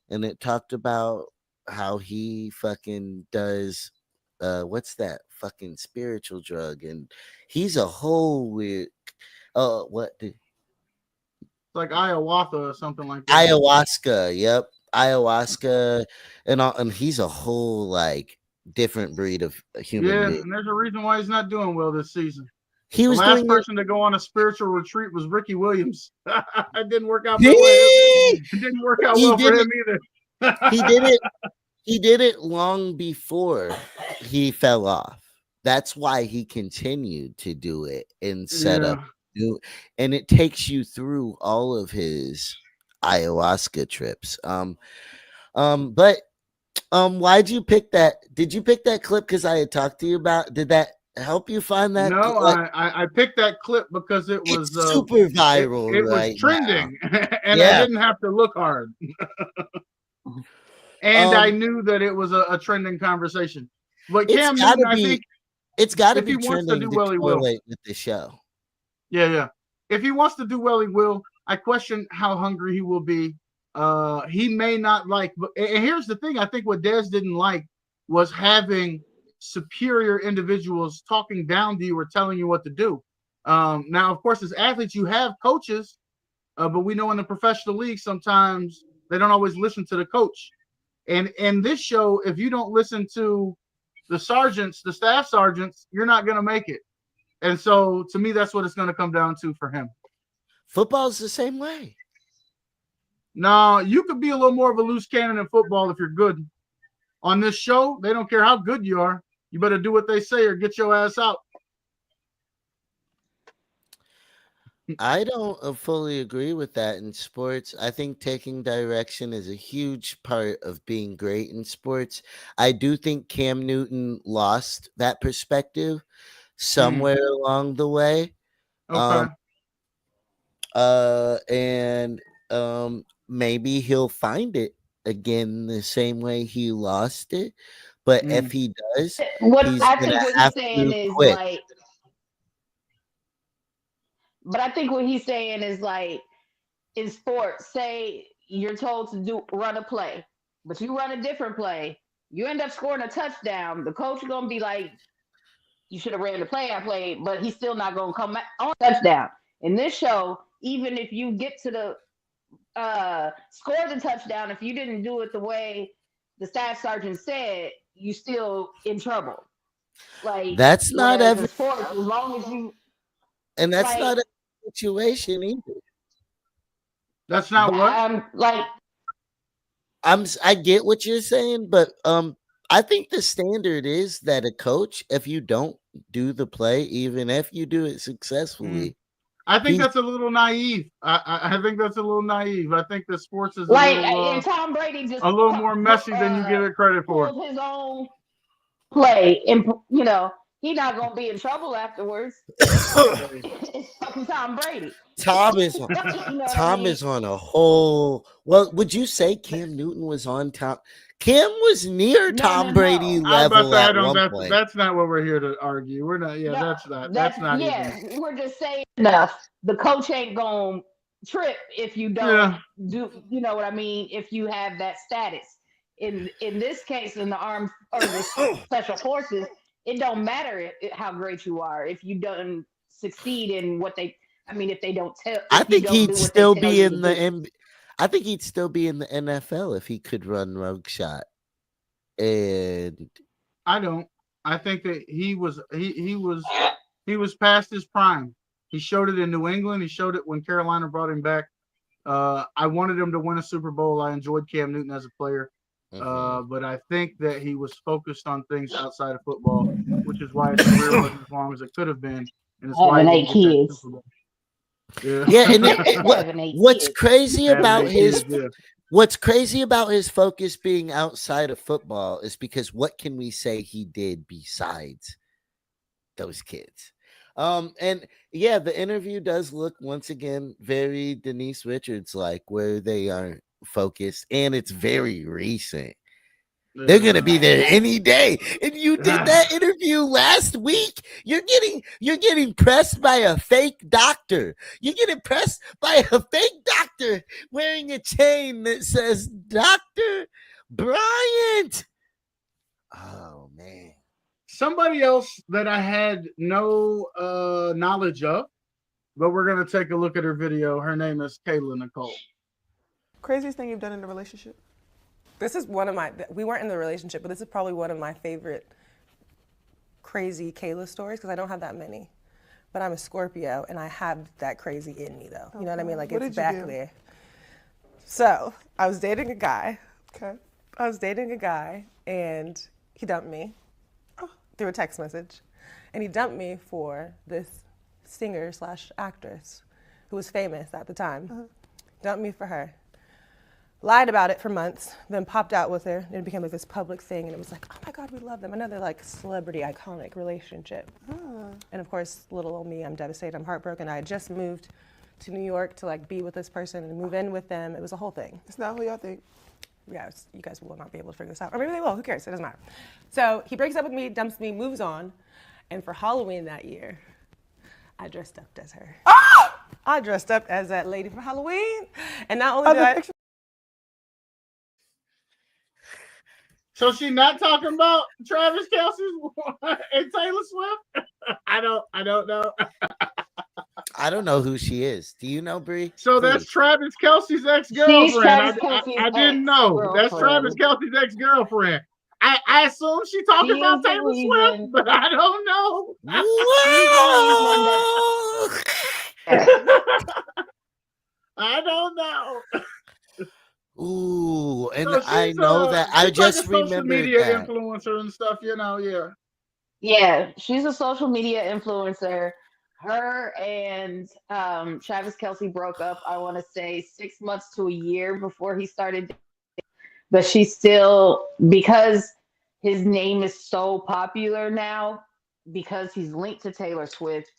and it talked about how he fucking does what's that fucking spiritual drug, and he's a whole weird like ayahuasca or something like that. Ayahuasca, yep. Ayahuasca and he's a whole like different breed of human Yeah, being. and there's a reason why he's not doing well this season. He was the last doing person to go on a spiritual retreat was Ricky Williams. It didn't work out well for him. It didn't work out well for him either. He did it long before he fell off. That's why he continued to do it and set up new, and it takes you through all of his ayahuasca trips. But why'd you pick that? Did you pick that clip because I had talked to you about? Did that help you find that? No, I picked that clip because it was super viral. It right was trending, and Yeah. I didn't have to look hard. And I knew that it was a trending conversation. But Cam Newton, I think it's got to if be he wants to trending do well, he will. correlate with the show. Yeah. If he wants to do well, he will. I question how hungry he will be. He may not like, but and here's the thing: I think what Dez didn't like was having superior individuals talking down to you or telling you what to do. Now, of course, as athletes, you have coaches, but we know in the professional league sometimes they don't always listen to the coach. And in this show, if you don't listen to the sergeants, the staff sergeants, you're not going to make it. And so, to me, that's what it's going to come down to for him. Football's the same way. No, you could be a little more of a loose cannon in football if you're good. On this show, they don't care how good you are. You better do what they say or get your ass out. I don't fully agree with that in sports. I think taking direction is a huge part of being great in sports. I do think Cam Newton lost that perspective somewhere along the way. Okay. Maybe he'll find it again the same way he lost it. But if he does, What he's I think gonna what have he's saying to is quit. like, but I think what he's saying is like, in sports, say you're told to run a play, but you run a different play, you end up scoring a touchdown. The coach is gonna be like, you should have ran the play I played, but he's still not gonna come on touchdown. In this show, even if you get to the score the touchdown, if you didn't do it the way the staff sergeant said, you still in trouble. Like That's not whereas every, in sports, as long as you and that's like, not a situation either. That's not what. Like I get what you're saying, but I think the standard is that a coach, if you don't do the play, even if you do it successfully, I think that's a little naive. I think that's a little naive. I think that sports is like a little, and Tom Brady just a little more messy than you give it credit for. pulled his own play, and he's not gonna be in trouble afterwards. It's fucking Tom Brady. Tom is You know what I Tom mean? is on a whole. Well, would you say Cam Newton was on Tom? Cam was near Tom Brady level at one point. That's not what we're here to argue. We're not. Yeah, that's not. Yeah, even. we're just saying enough. The coach ain't gonna trip if you don't do. You know what I mean? If you have that status. In this case, in the armed or the special forces, it don't matter how great you are if you don't succeed in what they. I mean, if they don't tell. I think he'd still be in the I think he'd still be in the NFL if he could run rogue shot. And I don't. I think that he was past his prime. He showed it in New England. He showed it when Carolina brought him back. I wanted him to win a Super Bowl. I enjoyed Cam Newton as a player. But I think that he was focused on things outside of football, which is why his career wasn't as long as it could have been. And it's why he didn't get that Super Bowl. Yeah, and what's crazy about what's crazy about his focus being outside of football is because what can we say he did besides those kids? And yeah, the interview does look once again very Denise Richards like, where they are focused, and it's very recent. They're gonna be there any day. And you did that interview last week. You're getting pressed by a fake doctor. You're getting pressed by a fake doctor wearing a chain that says Dr. Bryant. Oh man. Somebody else that I had no knowledge of, but we're gonna take a look at her video. Her name is Kayla Nicole. Craziest thing you've done in a relationship? This is one of my, we weren't in the relationship, but this is probably one of my favorite crazy Kayla stories because I don't have that many. But I'm a Scorpio and I have that crazy in me though. You know what I mean? Like it's back there. So I was dating a guy. Okay. I was dating a guy and he dumped me through a text message. And he dumped me for this singer/actress who was famous at the time. Dumped me for her. Lied about it for months, then popped out with her, and it became like this public thing, and it was like, oh my God, we love them. Another like celebrity iconic relationship. And of course, little old me, I'm devastated, I'm heartbroken. I had just moved to New York to like be with this person and move in with them. It was a whole thing. It's not who y'all think. Yeah, you guys will not be able to figure this out. Or maybe they will, who cares, it doesn't matter. So he breaks up with me, dumps me, moves on, and for Halloween that year, I dressed up as her. I dressed up as that lady for Halloween, and not only did I... So she's not talking about Travis Kelce and Taylor Swift? I don't know. I don't know who she is. Do you know, Bree? So that's Travis Kelce's ex-girlfriend. I didn't know. That's Travis Kelce's ex-girlfriend. I assume she talking about Taylor Swift, but I don't know. I don't know. Ooh, and So I know that I just like a social media remembered that. influencer and stuff, yeah. Yeah, she's a social media influencer. Her and Travis Kelce broke up, I want to say 6 months to a year before he started. But she's still, because his name is so popular now, because he's linked to Taylor Swift,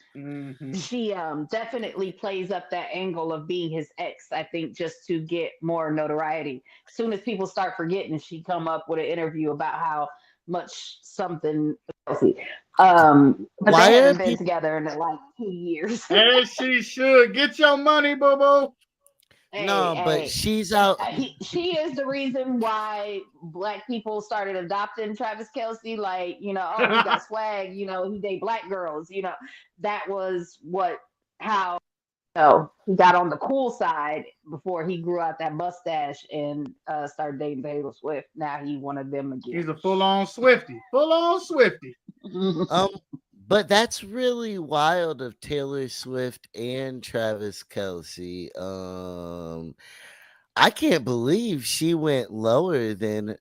she definitely plays up that angle of being his ex, I think, just to get more notoriety. As soon as people start forgetting, she come up with an interview about how much something Kelce. But Why they are haven't been people- together in like 2 years. As she should. Get your money, boo-boo. No, but she's out. She is the reason why Black people started adopting Travis Kelce. Like, he got swag. He date Black girls. That was how he got on the cool side before he grew out that mustache and started dating Taylor Swift. Now he one of them again. He's a full-on Swiftie. Full-on Swiftie. But that's really wild of Taylor Swift and Travis Kelce. I can't believe she went lower than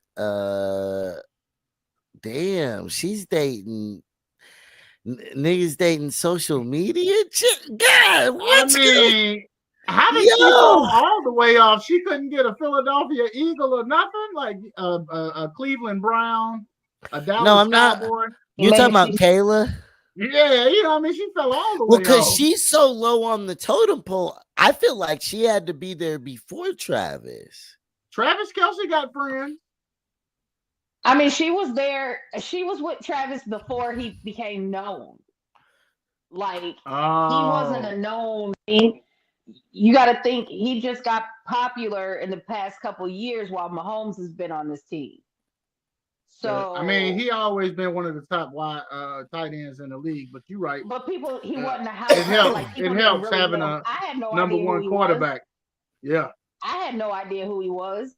damn, she's dating niggas dating social media. God, what? I mean, how did she go all the way off? She couldn't get a Philadelphia Eagle or nothing, like a Cleveland Brown, a Dallas No, I'm not. Cowboy. You're talking about Kayla? Yeah, she fell all the Well, way because off. she's so low on the totem pole, I feel like she had to be there before Travis. Travis Kelce got friends. I mean, she was there. She was with Travis before he became known. Like, he wasn't a known. You got to think he just got popular in the past couple years while Mahomes has been on this team. So I mean, he always been one of the top tight ends in the league. But you're right. But he wasn't a household. It helps. Like, people It didn't helps really having know. a I had no number idea who one he quarterback. Yeah. I had no idea who he was.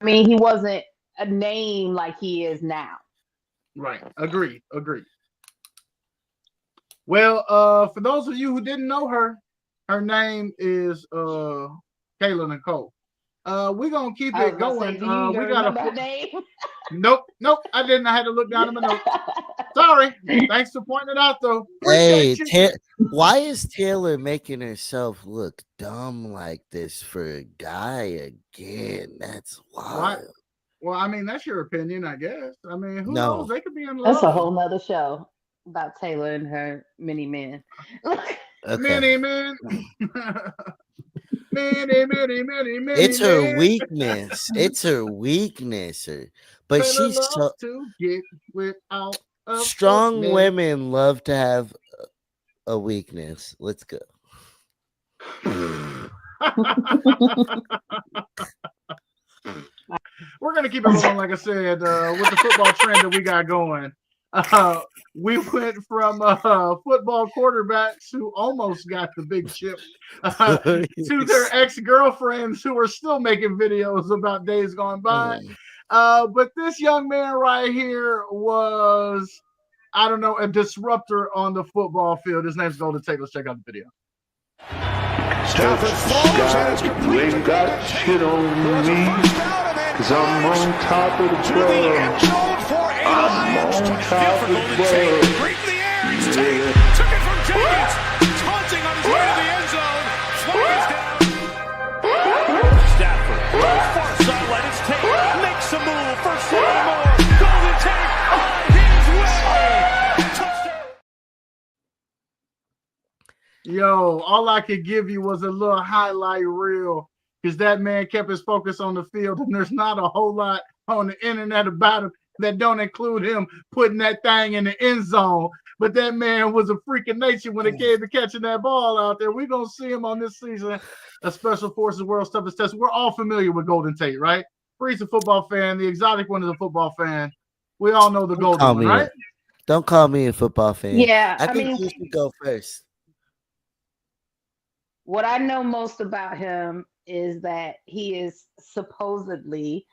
I mean, he wasn't a name like he is now. Right. Agreed. Well, for those of you who didn't know her, her name is Kayla Nicole. We're gonna keep I was it gonna going. say, do you We got remember her name? Nope. I didn't. I had to look down at my notes. Sorry. Thanks for pointing it out, though. Hey, Appreciate you. why is Taylor making herself look dumb like this for a guy again? That's wild. Well, I mean, that's your opinion, I guess. I mean, who No. knows? They could be in love. That's a whole nother show about Taylor and her mini men. Many men. many. It's her weakness. It's her weakness. But Taylor she's loves so to get without a strong. man. Women love to have a weakness. Let's go. We're gonna keep it rolling, like I said, with the football trend that we got going. We went from football quarterbacks who almost got the big chip to their ex-girlfriends who are still making videos about days gone by. But this young man right here was, I don't know, a disruptor on the football field. His name's Golden Tate. Let's check out the video. Stafford throws and it's complete. You ain't got shit on me, cause I'm on top of the world. I'm on top of the world. Yeah. Took it from Jenkins, taunting on his way to the end zone. Flag is down. Stafford goes far sideline. It's Tate makes a move for 7 more. Golden Tate on his way. Touchdown. Yo, all I could give you was a little highlight reel because that man kept his focus on the field, and there's not a whole lot on the internet about him that don't include him putting that thing in the end zone. But that man was a freak of nature when it came to catching that ball out there. We're going to see him on this season, a Special Forces World's Toughest Test. We're all familiar with Golden Tate, right? Bree's a football fan. The exotic one is a football fan. We all know the golden one, right? Don't call me a football fan. Yeah, I I think mean- you should go first. What I know most about him is that he is supposedly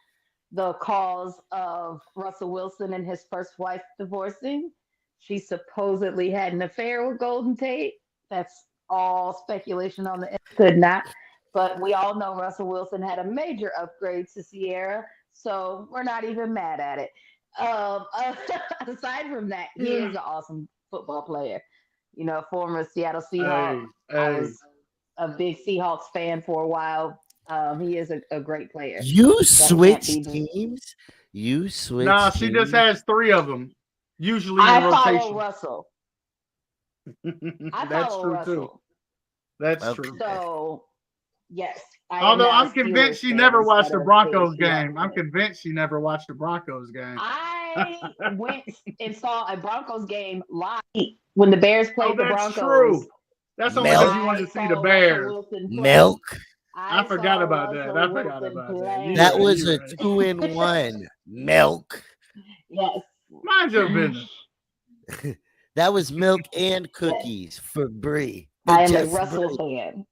the cause of Russell Wilson and his first wife divorcing. She supposedly had an affair with Golden Tate. That's all speculation on the could not. But we all know Russell Wilson had a major upgrade to Sierra, so we're not even mad at it. Aside from that, he is an awesome football player. You know, former Seattle Seahawks. I was a big Seahawks fan for a while. He is a great player. You That switch can't be- teams. You switch. Nah, she just teams? has 3 of them, usually I in follow rotation. Russell. I That's follow true Russell. too. That's Okay. true. So, yes. I am Although now I'm a convinced Steelers she fan never watched instead the of a Broncos Seahawks game. I'm fan. convinced she never watched the Broncos game. I went and saw a Broncos game live when the Bears played the that's Broncos. true. That's only Milk. because you wanted to see the saw Bears. Russell Wilson play. Milk. I forgot saw about that. I Russell forgot Wilson about that. play. You That right, was you a right. 2-in-1. Milk. Yes. Mind your business. That was milk and cookies for Bree. I am a Just Russell Bree. fan.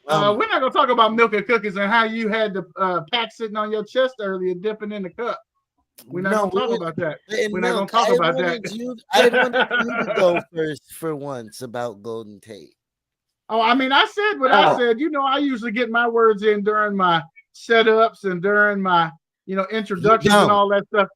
We're not gonna talk about milk and cookies and how you had the pack sitting on your chest earlier, dipping in the cup. We're not gonna talk about that. And We're not gonna Milk, talk I about wanted that. I wanted you to go first for once about Golden Tate. Oh, I mean, I said what I said. You know, I usually get my words in during my setups and during my, introductions and don't. all that stuff.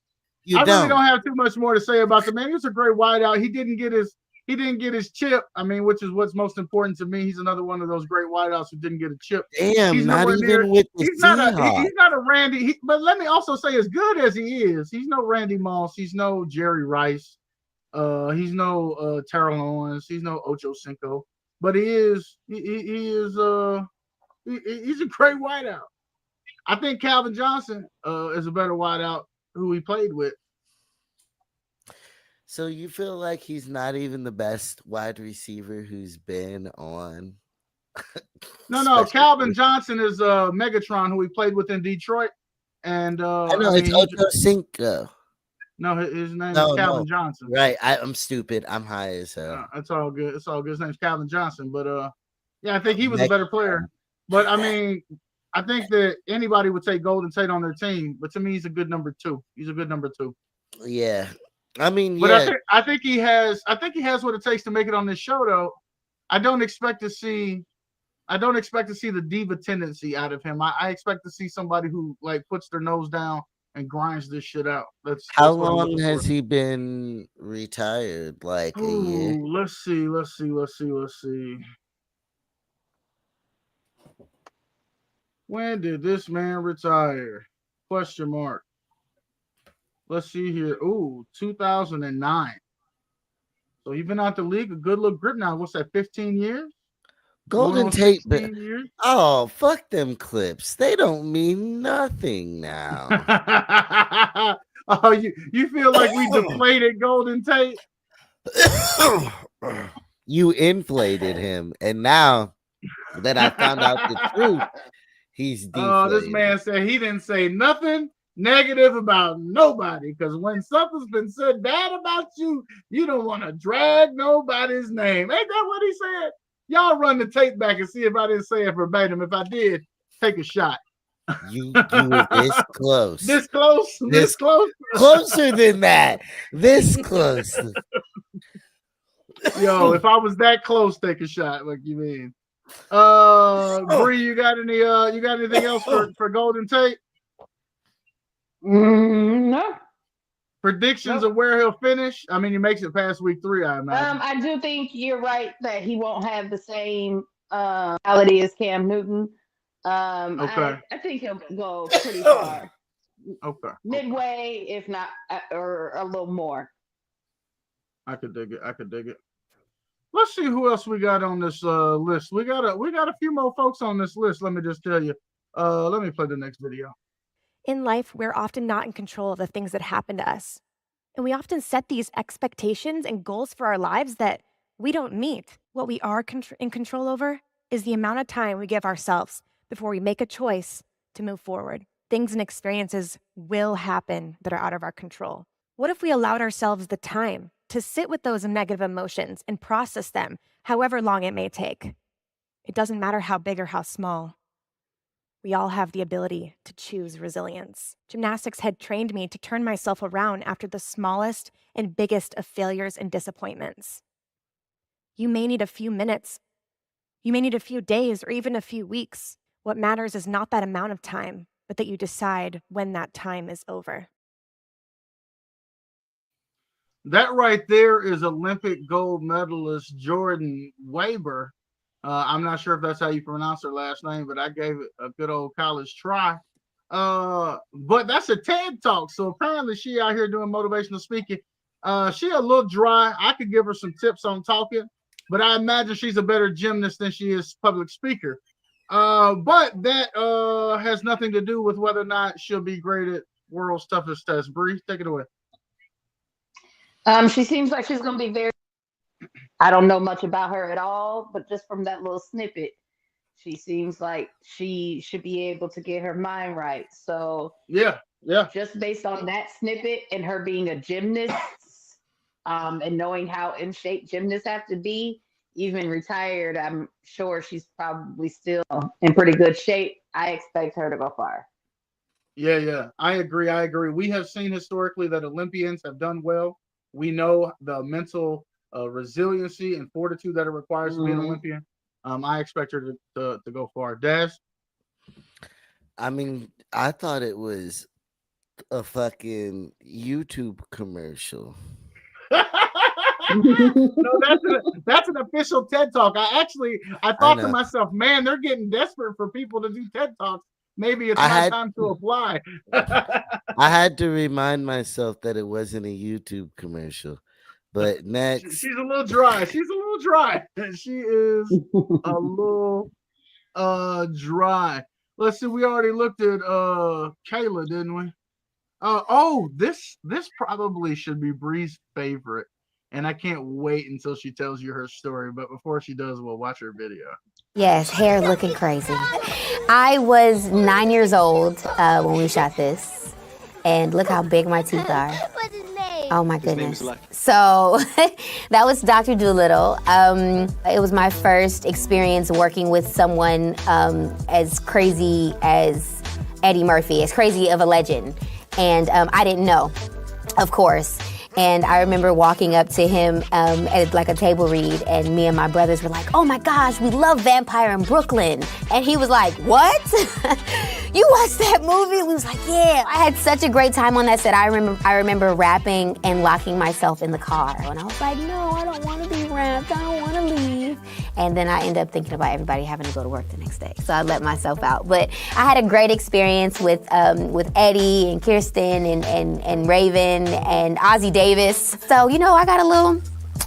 You I really don't. don't have too much more to say about the man. He was a great wideout. He didn't get his chip. I mean, which is what's most important to me. He's another one of those great wideouts who didn't get a chip. Damn, He's not nowhere even near- with the he's not Seahawks. he's not a Randy. But let me also say, as good as he is, he's no Randy Moss. He's no Jerry Rice. He's no Terrell Owens. He's no Ocho Cinco. But he's a great wideout. I think Calvin Johnson is a better wideout who he played with. So you feel like he's not even the best wide receiver who's been on? No. Calvin Johnson is Megatron, who he played with in Detroit. And I know it's Ocho Cinco. No, his name is Calvin Johnson. Right. I'm stupid. I'm high as hell. It's all good. It's all good. His name's Calvin Johnson. But yeah, I think he was a better player. But I mean, I think that anybody would take Golden Tate on their team. But to me, he's a good number 2. He's a good number 2. Yeah. I mean, but yeah. I think he has what it takes to make it on this show, though. I don't expect to see the diva tendency out of him. I expect to see somebody who like puts their nose down and grinds this shit out. How long has he been retired? Like a year? Let's see. When did this man retire? Question mark. Let's see here. 2009. So he's been out the league a good little grip now. What's that, 15 years? Golden Tate. Years? Oh, fuck them clips. They don't mean nothing now. Oh, you feel like we deflated Golden Tate? You inflated him, and now that I found out the truth, he's deflated. Oh, this man said he didn't say nothing negative about nobody, because when something's been said bad about you, you don't want to drag nobody's name. Ain't that what he said? Y'all run the tape back and see if I didn't say it verbatim. If I did, take a shot. You were this close. This close? This close? Closer than that. This close. Yo, if I was that close, take a shot. Like you mean? Bree, you got anything else for Golden Tate? No. Predictions of where he'll finish? I mean, he makes it past week 3, I imagine. I do think you're right that he won't have the same quality as Cam Newton. Okay. I think he'll go pretty far. Okay. Midway, if not, or a little more. I could dig it. Let's see who else we got on this list. We got a few more folks on this list. Let me just tell you. Let me play the next video. In life, we're often not in control of the things that happen to us. And we often set these expectations and goals for our lives that we don't meet. What we are in control over is the amount of time we give ourselves before we make a choice to move forward. Things and experiences will happen that are out of our control. What if we allowed ourselves the time to sit with those negative emotions and process them, however long it may take? It doesn't matter how big or how small. We all have the ability to choose resilience. Gymnastics had trained me to turn myself around after the smallest and biggest of failures and disappointments. You may need a few minutes. You may need a few days or even a few weeks. What matters is not that amount of time, but that you decide when that time is over. That right there is Olympic gold medalist Jordan Weber. I'm not sure if that's how you pronounce her last name, but I gave it a good old college try. But that's a TED Talk, so apparently she out here doing motivational speaking. She a little dry. I could give her some tips on talking, but I imagine she's a better gymnast than she is public speaker. But that has nothing to do with whether or not she'll be graded world's toughest test. Bree, take it away. She seems like she's going to be very. I don't know much about her at all, but just from that little snippet, she seems like she should be able to get her mind right. So yeah. Just based on that snippet and her being a gymnast, and knowing how in shape gymnasts have to be, even retired, I'm sure she's probably still in pretty good shape. I expect her to go far. Yeah. I agree. We have seen historically that Olympians have done well. We know the mental resiliency and fortitude that it requires to be an Olympian. I expect her to go far. Daz? I mean, I thought it was a fucking YouTube commercial. No, that's an official TED Talk. I thought to myself, man, they're getting desperate for people to do TED Talks. Maybe it's my time to apply. I had to remind myself that it wasn't a YouTube commercial. But next, she's a little dry. She is a little dry. Let's see. We already looked at Kayla, didn't we? This probably should be Bree's favorite, and I can't wait until she tells you her story. But before she does, we'll watch her video. Yes, hair looking crazy. I was 9 years old when we shot this, and look how big my teeth are. What's his name? Oh my goodness. So that was Dr. Dolittle. It was my first experience working with someone as crazy as Eddie Murphy, as crazy of a legend. And I didn't know, of course. And I remember walking up to him at like a table read, and me and my brothers were like, "Oh my gosh, we love Vampire in Brooklyn." And he was like, "What? You watched that movie?" We was like, "Yeah." I had such a great time on that set. I remember rapping and locking myself in the car. And I was like, "No, I don't want to be rapped. I don't want to leave." And then I ended up thinking about everybody having to go to work the next day. So I let myself out. But I had a great experience with Eddie and Kirsten and Raven and Ozzie Davis. So, you know, I got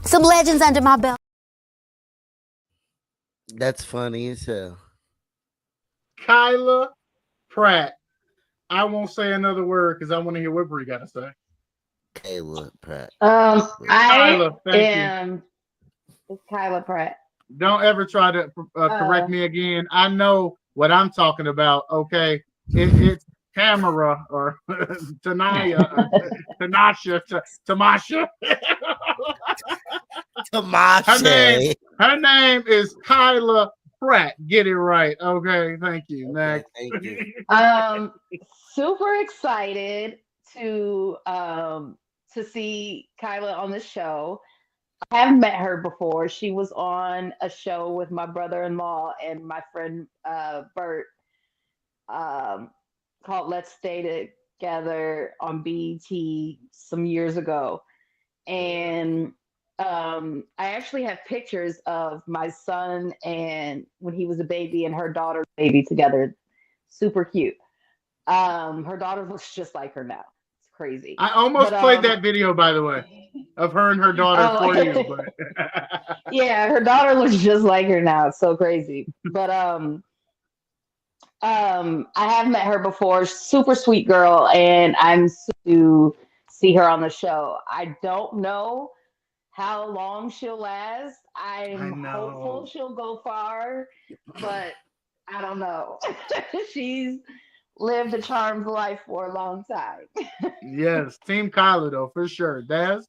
some legends under my belt. That's funny as hell. Kyla Pratt. I won't say another word because I want to hear what Brie got to say. Kyla Pratt. I am Kyla Pratt. Don't ever try to correct me again. I know what I'm talking about. Okay, it's Tamara or Tanaya, Tamasha. Her name is Kyla Pratt. Get it right. Okay, thank you. Next. Thank you. Super excited to see Kyla on the show. I haven't met her before. She was on a show with my brother-in-law and my friend Bert called Let's Stay Together on BET some years ago. And I actually have pictures of my son and when he was a baby and her daughter's baby together. Super cute. Her daughter looks just like her now. It's crazy. I almost played that video, by the way, of her and her daughter for you. But yeah, her daughter looks just like her now. It's so crazy. But I have met her before. Super sweet girl, and I'm to see her on the show. I don't know how long she'll last. I'm hopeful she'll go far, but I don't know. She's lived a charmed life for a long time. Yes, Team Kyla though, for sure. Daz?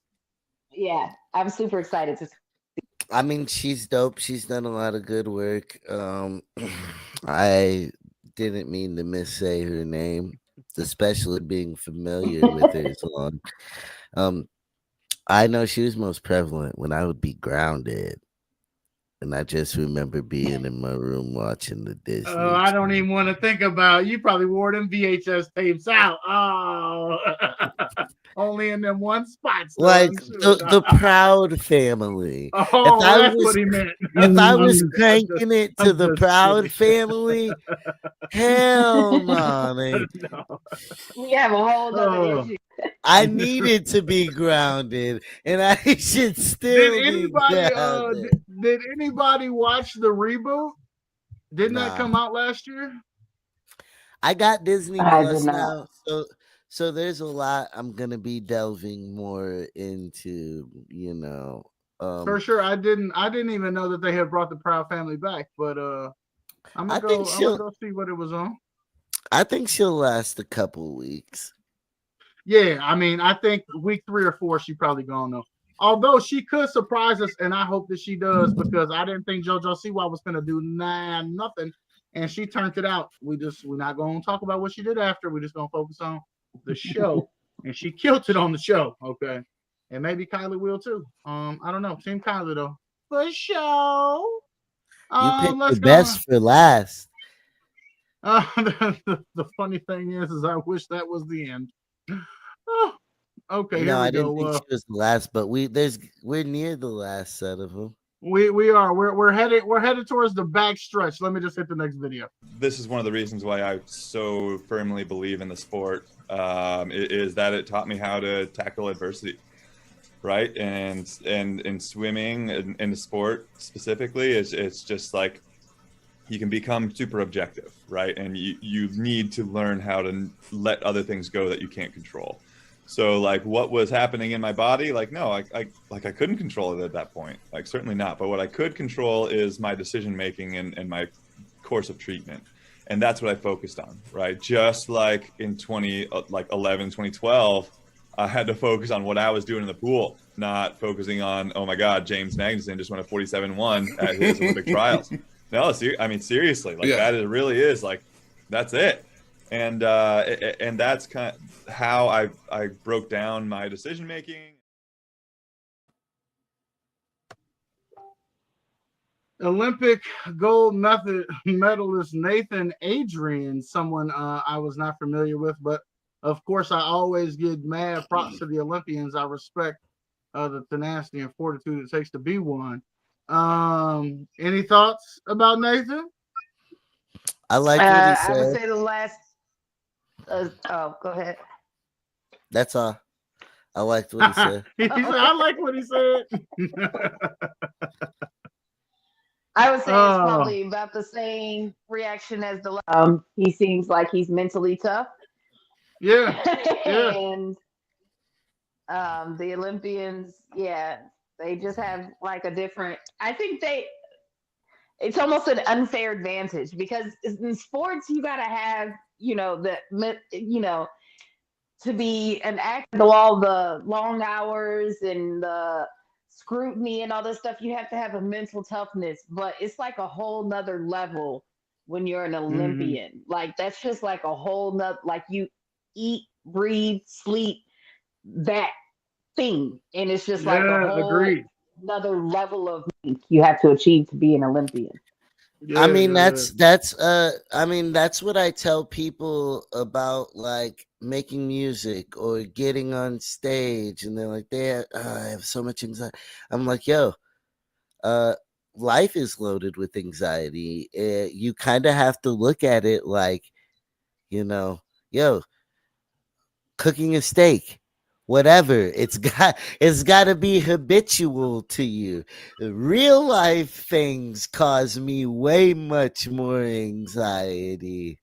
Yeah, I'm super excited to. I mean, she's dope. She's done a lot of good work. I didn't mean to missay her name, especially being familiar with her so long. I know she was most prevalent when I would be grounded. And I just remember being in my room watching the Disney. Oh, I don't even want to think about it. You probably wore them VHS tapes out. Oh, only in them one spot. Like the Proud Family. Oh, that's what he meant. If I was cranking it to the Proud Family, hell no, man. We have a whole other issue. I needed to be grounded, and I should still be grounded. Did anybody watch the reboot? Didn't that come out last year? I got Disney Plus now, so there's a lot I'm gonna be delving more into. You know, for sure. I didn't even know that they had brought the Proud Family back, but I'm gonna go see what it was on. I think she'll last a couple weeks. Yeah, I mean, I think week 3 or 4 she probably gone though. Although she could surprise us, and I hope that she does, because I didn't think JoJo Siwa was gonna do nothing, and she turned it out. We're not gonna talk about what she did after. We're just gonna focus on the show, and she killed it on the show. Okay, and maybe Kyla will too. I don't know. Team Kyla though, for sure. You picked the best for last. The funny thing is I wish that was the end. Oh, okay. No, I didn't go. think she was the last, but we're near the last set of them. We are. We're headed towards the back stretch. Let me just hit the next video. This is one of the reasons why I so firmly believe in the sport. Is that it taught me how to tackle adversity, right? And in swimming and in the sport specifically, it's just like you can become super objective, right? And you need to learn how to let other things go that you can't control. So like what was happening in my body, like, no, I couldn't control it at that point. Like certainly not. But what I could control is my decision-making and my course of treatment. And that's what I focused on, right? Just like in 2012, I had to focus on what I was doing in the pool, not focusing on, oh my God, James Magnuson just won a 47-1 at his Olympic trials. No, I mean, seriously, like that it really is like, that's it. And that's kind of how I broke down my decision making. Olympic gold medalist Nathan Adrian, someone I was not familiar with, but of course I always give mad props to the Olympians. I respect the tenacity and fortitude it takes to be one. Any thoughts about Nathan? I like what he I would said. say the last. Go ahead. That's all. I liked what he said. He said, I like what he said. I would say it's probably about the same reaction as the. He seems like he's mentally tough. Yeah. And the Olympians, yeah, they just have like a different. I think it's almost an unfair advantage because in sports you gotta have to be an actor, all the long hours and the scrutiny and all this stuff, you have to have a mental toughness, but it's like a whole nother level when you're an Olympian. Like that's just like a whole nother, like you eat, breathe, sleep that thing. And it's just like a whole another level of you have to achieve to be an Olympian. I mean, that's what I tell people about like making music or getting on stage, and they're like, I have so much anxiety. I'm like, yo, life is loaded with anxiety. You kind of have to look at it like, cooking a steak. Whatever, it's got to be habitual to you. Real life things cause me way much more anxiety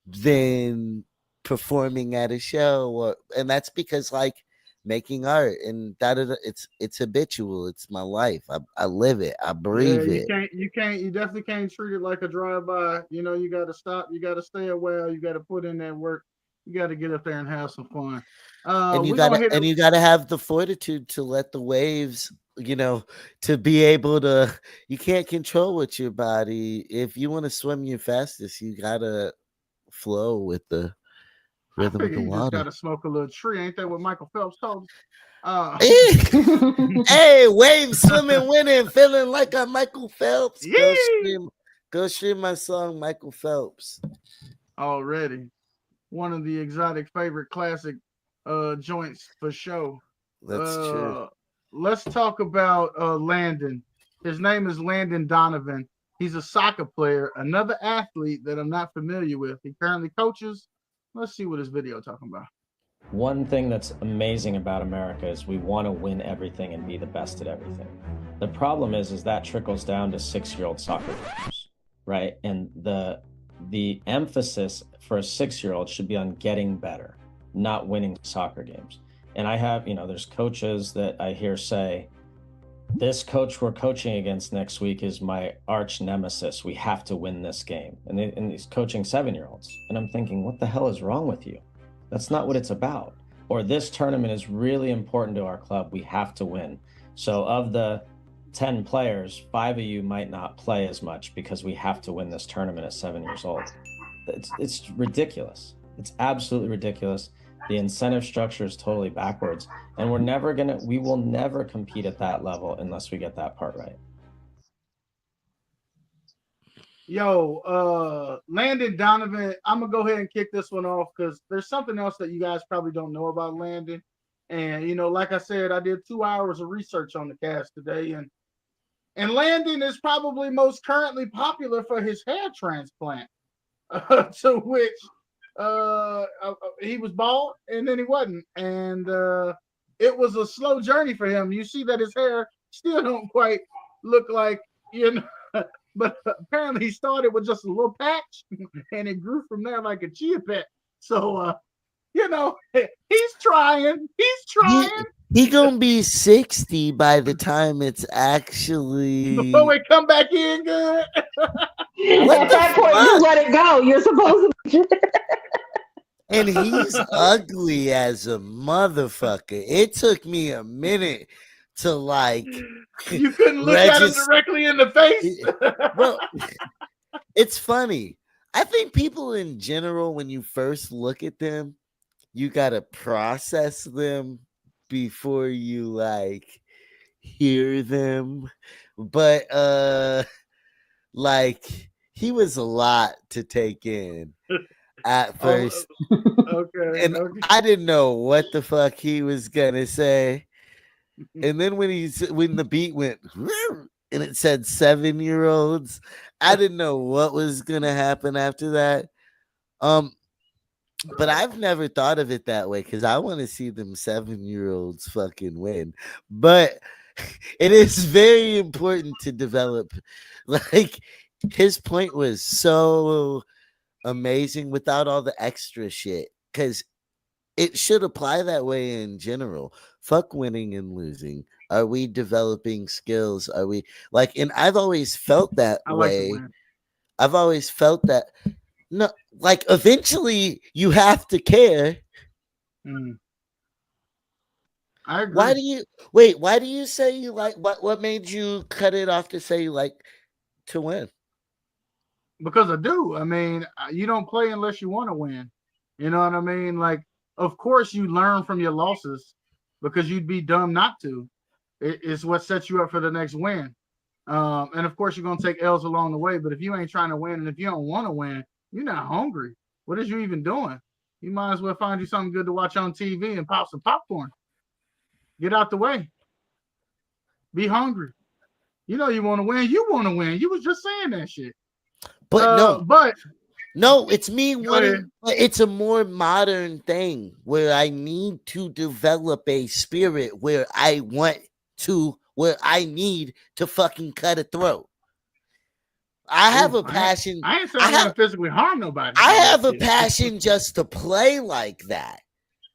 than performing at a show, and that's because like making art and it's habitual. It's my life. I live it. I breathe it. You definitely can't treat it like a drive-by. You got to stop. You got to stay aware. You got to put in that work. You got to get up there and have some fun. And you got to have the fortitude to let the waves, to be able to. You can't control with your body. If you want to swim your fastest, you got to flow with the rhythm of the water. Just got to smoke a little tree. Ain't that what Michael Phelps told us? Hey, wave swimming, winning, feeling like a Michael Phelps. Yeah. Go stream my song, Michael Phelps. Already. One of the exotic favorite classic joints for show. That's true. Let's talk about Landon. His name is Landon Donovan. He's a soccer player, another athlete that I'm not familiar with. He currently coaches. Let's see what his video talking about. One thing that's amazing about America is we want to win everything and be the best at everything. The problem is that trickles down to 6-year-old soccer players, right? And the emphasis for a 6-year-old should be on getting better, not winning soccer games. And I have, there's coaches that I hear say, this coach we're coaching against next week is my arch nemesis. We have to win this game. And he's coaching 7-year-olds. And I'm thinking, what the hell is wrong with you? That's not what it's about. Or this tournament is really important to our club. We have to win. So of the 10 players, 5 of you might not play as much because we have to win this tournament at 7 years old. It's ridiculous. It's absolutely ridiculous. The incentive structure is totally backwards, and we will never compete at that level unless we get that part right. Yo, Landon Donovan, I'm gonna go ahead and kick this one off because there's something else that you guys probably don't know about Landon. And like I said, I did 2 hours of research on the cast today, and Landon is probably most currently popular for his hair transplant, to which he was bald and then he wasn't, and it was a slow journey for him. You see that his hair still don't quite look like but apparently he started with just a little patch and it grew from there like a chia pet. So he's trying. He gonna be 60 by the time it's actually before we come back in good. At that point, you let it go. You're supposed to. And he's ugly as a motherfucker. It took me a minute to like. You couldn't look at him directly in the face. Well, it's funny. I think people in general, when you first look at them, you gotta process them before you like hear them. But like he was a lot to take in at first. Okay. And I didn't know what the fuck he was gonna say. And then when the beat went and it said 7-year-olds, I didn't know what was gonna happen after that. But I've never thought of it that way because I want to see them 7-year-olds fucking win. But it is very important to develop. Like his point was so amazing without all the extra shit because it should apply that way in general. Fuck winning and losing. Are we developing skills? Are we like? And I've always felt that way. I've always felt that. No, like eventually you have to care. I agree. Why do you say you like what made you cut it off to say you like to win? Because I do. I mean, you don't play unless you want to win. You know what I mean? Like, of course you learn from your losses because you'd be dumb not to. It's what sets you up for the next win. And of course you're gonna take L's along the way, but if you ain't trying to win and if you don't want to win, you're not hungry. What is you even doing? You might as well find you something good to watch on TV and pop some popcorn. Get out the way. Be hungry. You know you want to win. You want to win. You was just saying that shit. But no, it's me wanting. It's a more modern thing where I need to develop a spirit where I need to fucking cut a throat. I have a passion. I ain't saying I want to physically harm nobody. I have a passion just to play like that.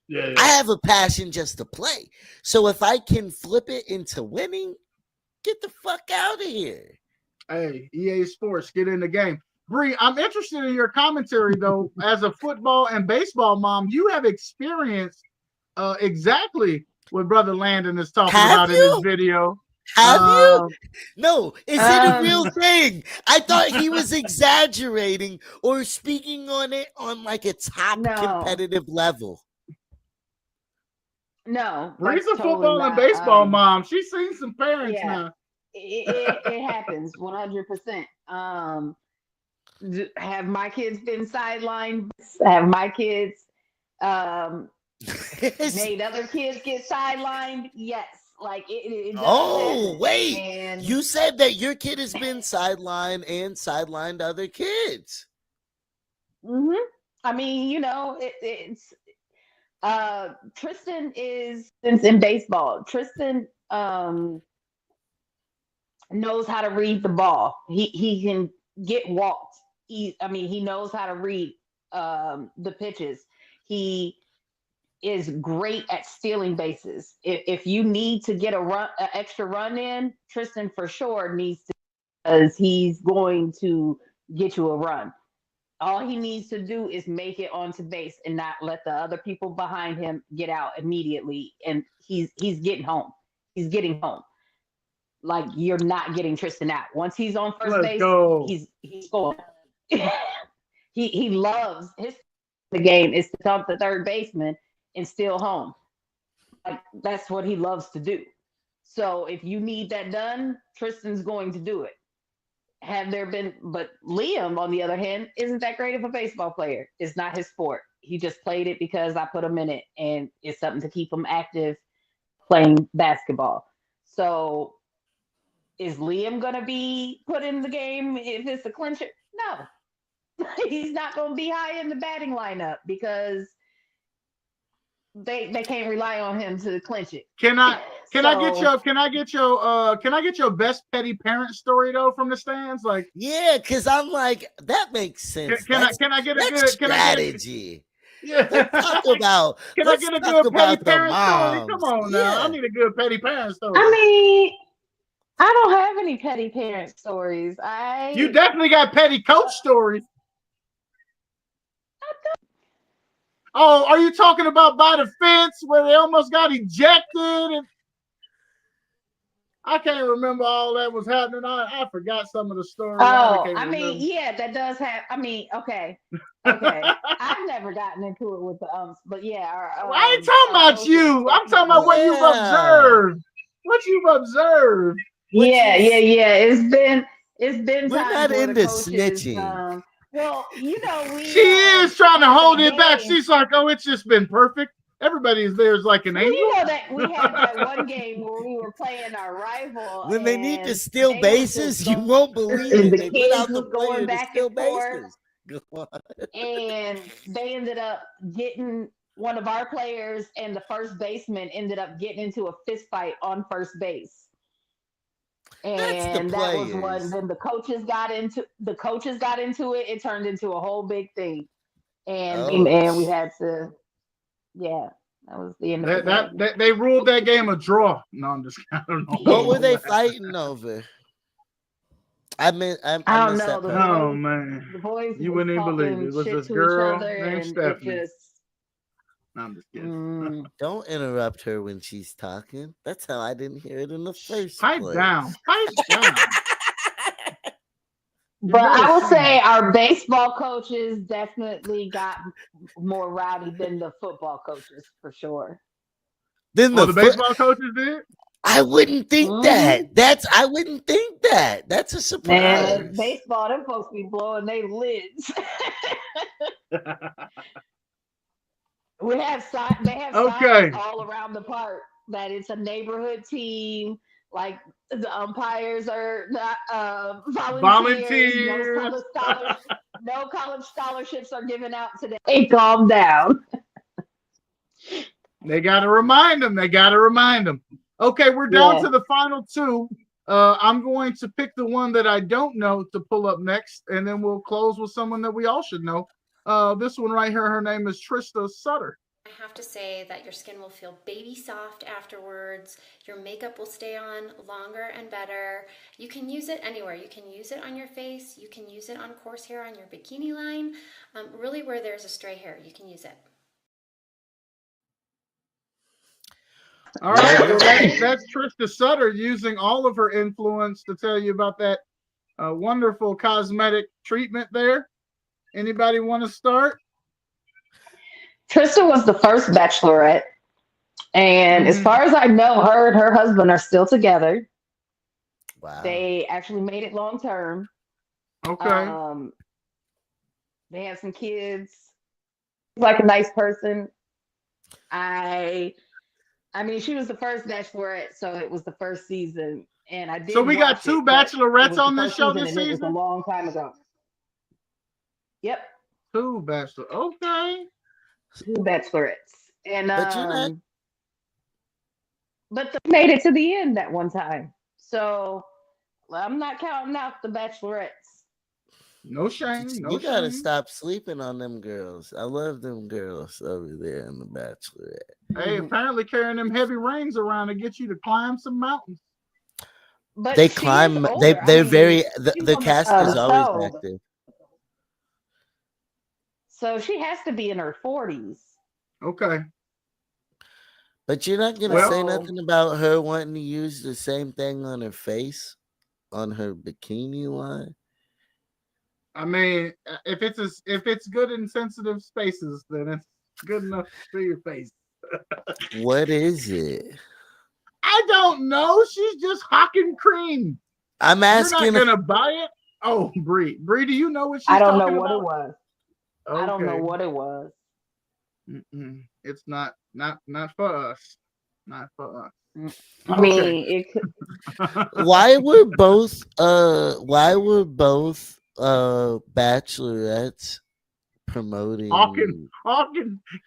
Yeah. I have a passion just to play. So if I can flip it into winning, get the fuck out of here. Hey, EA Sports, get in the game. Bree, I'm interested in your commentary though. As a football and baseball mom, you have experienced exactly what Brother Landon is talking about in this video. Have you? No, is it a real thing? I thought he was exaggerating or speaking on it on like a top competitive level. No, Bree's a football and baseball mom. She's seen some parents now. It happens 100%. Have my kids been sidelined? Have my kids made other kids get sidelined? Yes. Like it oh happen. wait, And you said that your kid has been sidelined and sidelined other kids. I mean, you know, it's Tristan is in baseball. Tristan knows how to read the ball. He can get walked. He knows how to read the pitches. He is great at stealing bases. If you need to get an extra run in, Tristan for sure needs to, because he's going to get you a run. All he needs to do is make it onto base and not let the other people behind him get out immediately. And he's getting home. He's getting home. Like, you're not getting Tristan out. Once he's on first base, he's going. he loves the game is to come to third baseman and steal home. Like, that's what he loves to do. So if you need that done, Tristan's going to do it. But Liam, on the other hand, isn't that great of a baseball player. It's not his sport. He just played it because I put him in it, and it's something to keep him active playing basketball. So is Liam going to be put in the game if it's a clincher? No. He's not going to be high in the batting lineup because they can't rely on him to clinch it. Can I get your best petty parent story though from the stands? Like, yeah, because I'm like, that makes sense. Can I get a good strategy? Yeah. Let's talk about. Can I get a good petty parent story? Come on now, I need a good petty parent story. I mean, I don't have any petty parent stories. You definitely got petty coach stories. Oh, are you talking about by the fence where they almost got ejected? And I can't remember all that was happening. I forgot some of the stories. That does have. I mean, okay. I've never gotten into it with the but yeah. I ain't talking about you. I'm talking about what you've observed. What you've observed. Yeah. It's been It's been We're times not where the into coaches, snitching. well, you know, we She is trying to hold it back. game. She's like, oh, it's just been perfect. Everybody is there is like an Well, angel. you know that we had that one game where we were playing our rival. When they need to and steal they was bases, just you going- won't believe and it. the They put kids out the was going player to back steal and forth. bases. Go on. And they ended up getting one of our players and the first baseman ended up getting into a fist fight on first base. And that was when the coaches got into it. It turned into a whole big thing, and we had to, yeah, that was the end of the game. They ruled that game a draw. No, I'm just I don't know. What were they fighting over? I don't know. Oh man, The boys you was wouldn't even believe it. It was talking this shit to girl each other, named and Stephanie. it just No, I'm just kidding. Don't interrupt her when she's talking. That's how I didn't hear it in the first Pipe place. down. Pipe down. But I will say our baseball coaches definitely got more rowdy than the football coaches for sure. Then the baseball coaches did? I wouldn't think that. I wouldn't think that. That's a surprise. Man, baseball, them folks be blowing their lids. They have signs all around the park that it's a neighborhood team. Like the umpires are not volunteers. No college scholarships are given out today. Hey, calm down. They got to remind them. Okay, we're down to the final two. I'm going to pick the one that I don't know to pull up next, and then we'll close with someone that we all should know. This one right here, her name is Trista Sutter. I have to say that your skin will feel baby soft afterwards. Your makeup will stay on longer and better. You can use it anywhere. You can use it on your face. You can use it on coarse hair on your bikini line. Really where there's a stray hair, you can use it. All right, well, that's Trista Sutter using all of her influence to tell you about that wonderful cosmetic treatment there. Anybody want to start? Trista was the first bachelorette. And as far as I know, her and her husband are still together. Wow. They actually made it long term. Okay. They have some kids. Like a nice person. I mean, she was the first bachelorette, so it was the first season. And I did. So we got two bachelorettes on this show this season. It was a season? long time ago. Yep. Two bachelor. Okay. Two bachelorettes. And But you're not. but they made it to the end that one time. So I'm not counting out the bachelorettes. No shame. You gotta stop sleeping on them girls. I love them girls over there in the Bachelorette. Hey, apparently carrying them heavy rings around to get you to climb some mountains. But They she climb. is older. They're I mean, very. she's The on cast is show. always active. So she has to be in her 40s. Okay. But you're not gonna say nothing about her wanting to use the same thing on her face, on her bikini line. I mean, if it's good in sensitive spaces, then it's good enough for your face. What is it? I don't know. She's just hawking cream. I'm asking. You're not gonna buy it. Oh, Bree, do you know what she's I don't know talking what about? it was. I don't know what it was. It's not for us. Not for us. I mean, it could. Why were both bachelorettes promoting? Hawking,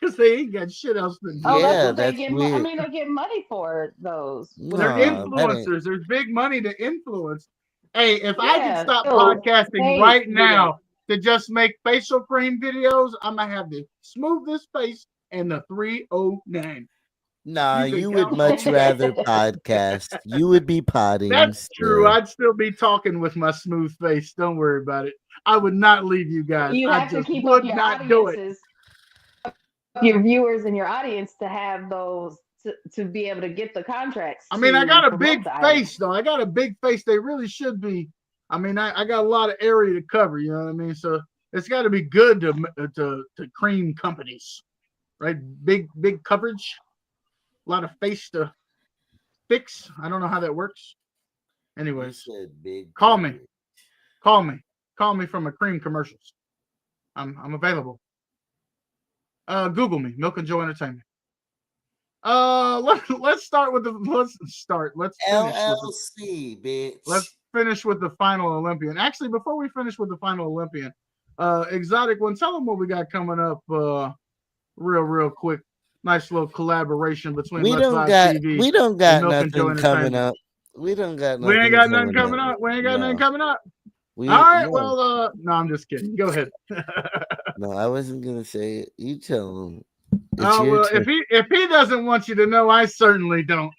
because they ain't got shit else to do. Oh, Yeah, that's what they that's get. weird. I mean, they get money for those. They're influencers. There's big money to influence. Hey, if I Yeah, can stop so podcasting they right do now to just make facial cream videos, I'm gonna have the smoothest face and the 309. Nah, You can you would count much on rather that. podcast. You would be potting. That's true. still. I'd still be talking with my smooth face. Don't worry about it. I would not leave you guys. You I have to just keep would up your not do it. audiences, your viewers and your audience to have those to be able to get the contracts. I mean, I got a to big promote the face, though. I got a big face. They really should be. I mean, I got a lot of area to cover. You know what I mean? So it's got to be good to cream companies, right? Big coverage, a lot of face to fix. I don't know how that works. Anyways, Big call me. Call me from a cream commercials. I'm available. Google me, Milk and Joe Entertainment. Let's start with let's finish LLC, bitch. Let's finish with the final Olympian. Actually, before we finish with the final Olympian, Exotic One, tell them what we got coming up real quick. Nice little collaboration between We Let's don't Vibe got TV we don't got and Milk and Joe nothing coming Entertainment. up. We don't got We ain't got nothing coming up. up. We ain't got nothing No. coming up. We- All right, no. well, no, I'm just kidding. Go ahead. No, I wasn't gonna say it. You tell him. It's Oh your well, turn. if he doesn't want you to know, I certainly don't.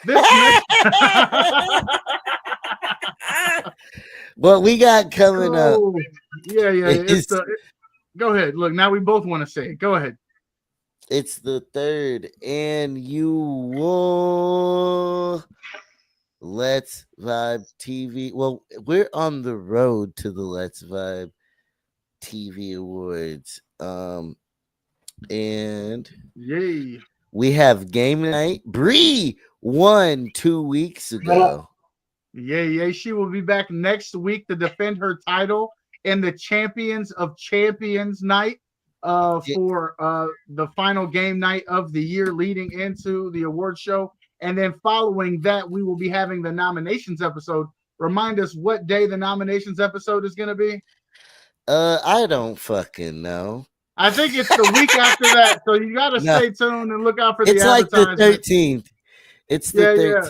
This next What we got coming up? Oh, yeah. is- Go ahead. Look, now we both want to say it. Go ahead. It's the 3rd annual Let's Vibe TV. Well, we're on the road to the Let's Vibe TV Awards. And yay, we have game night. Bree won 2 weeks ago. Yay. She will be back next week to defend her title in the Champions of Champions night for the final game night of the year leading into the award show. And then following that, we will be having the nominations episode. Remind us what day the nominations episode is going to be. I don't fucking know. I think it's the week after that. So you got to stay tuned and look out for the It's like the advertisement. 13th. It's the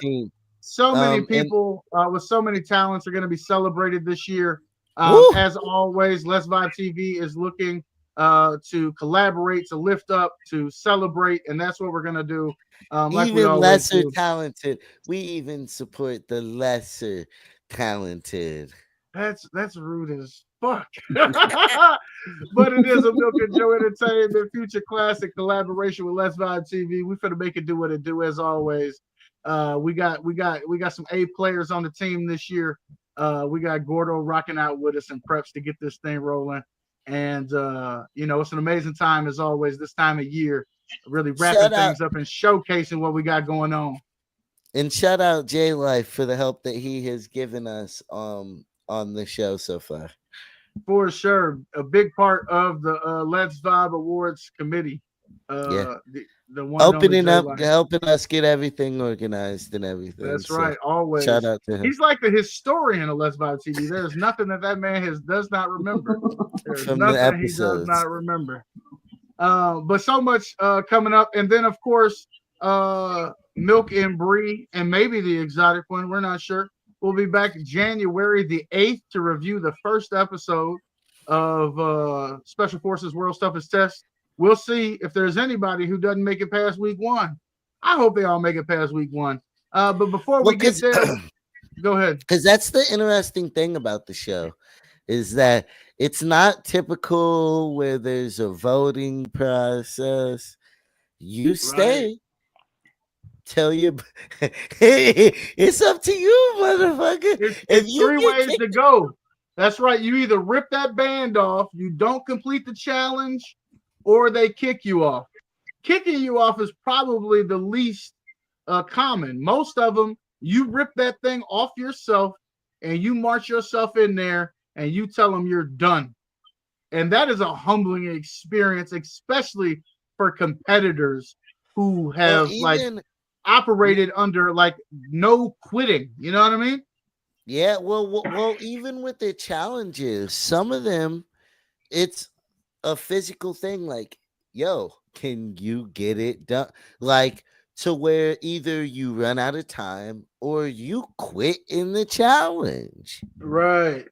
13th. So many and- people with so many talents are going to be celebrated this year. Woo! As always, Let's Vibe TV is looking to collaborate, to lift up, to celebrate, and that's what we're going to do. Like we Even always lesser do. talented. We even support the lesser talented. That's rude as fuck. But it is a Milk and Joe Entertainment future classic collaboration with Let's Vibe TV. We finna make it do what it do as always. We got some A players on the team this year. We got Gordo rocking out with us in preps to get this thing rolling. And it's an amazing time as always this time of year, really wrapping Shout out- things up and showcasing what we got going on. And shout out J Life for the help that he has given us on the show so far. For sure, a big part of the Let's Vibe Awards committee. Yeah. The one and only Opening J up, Life. helping us get everything organized and everything. That's So, right, always. Shout out to him. He's like the historian of Let's Vibe TV. There's nothing that man does not remember. There's From the nothing he does episodes. not remember. But so much coming up, and then of course, Milk and Bree, and maybe the Exotic One. We're not sure. We'll be back January the 8th to review the first episode of Special Forces World's Toughest Test. We'll see if there's anybody who doesn't make it past week 1. I hope they all make it past week 1. But before we get there, go ahead. Because that's the interesting thing about the show is that it's not typical where there's a voting process. You stay. Tell you it's up to you, motherfucker. It's 3 ways to go. That's right. You either rip that band off, you don't complete the challenge, or they kick you off. Kicking you off is probably the least common. Most of them, you rip that thing off yourself and you march yourself in there and you tell them you're done. And that is a humbling experience, especially for competitors who have operated under no quitting. You know what I mean? Yeah, well, even with the challenges, some of them, it's a physical thing. Like, yo, can you get it done? Like, to where either you run out of time or you quit in the challenge. Right.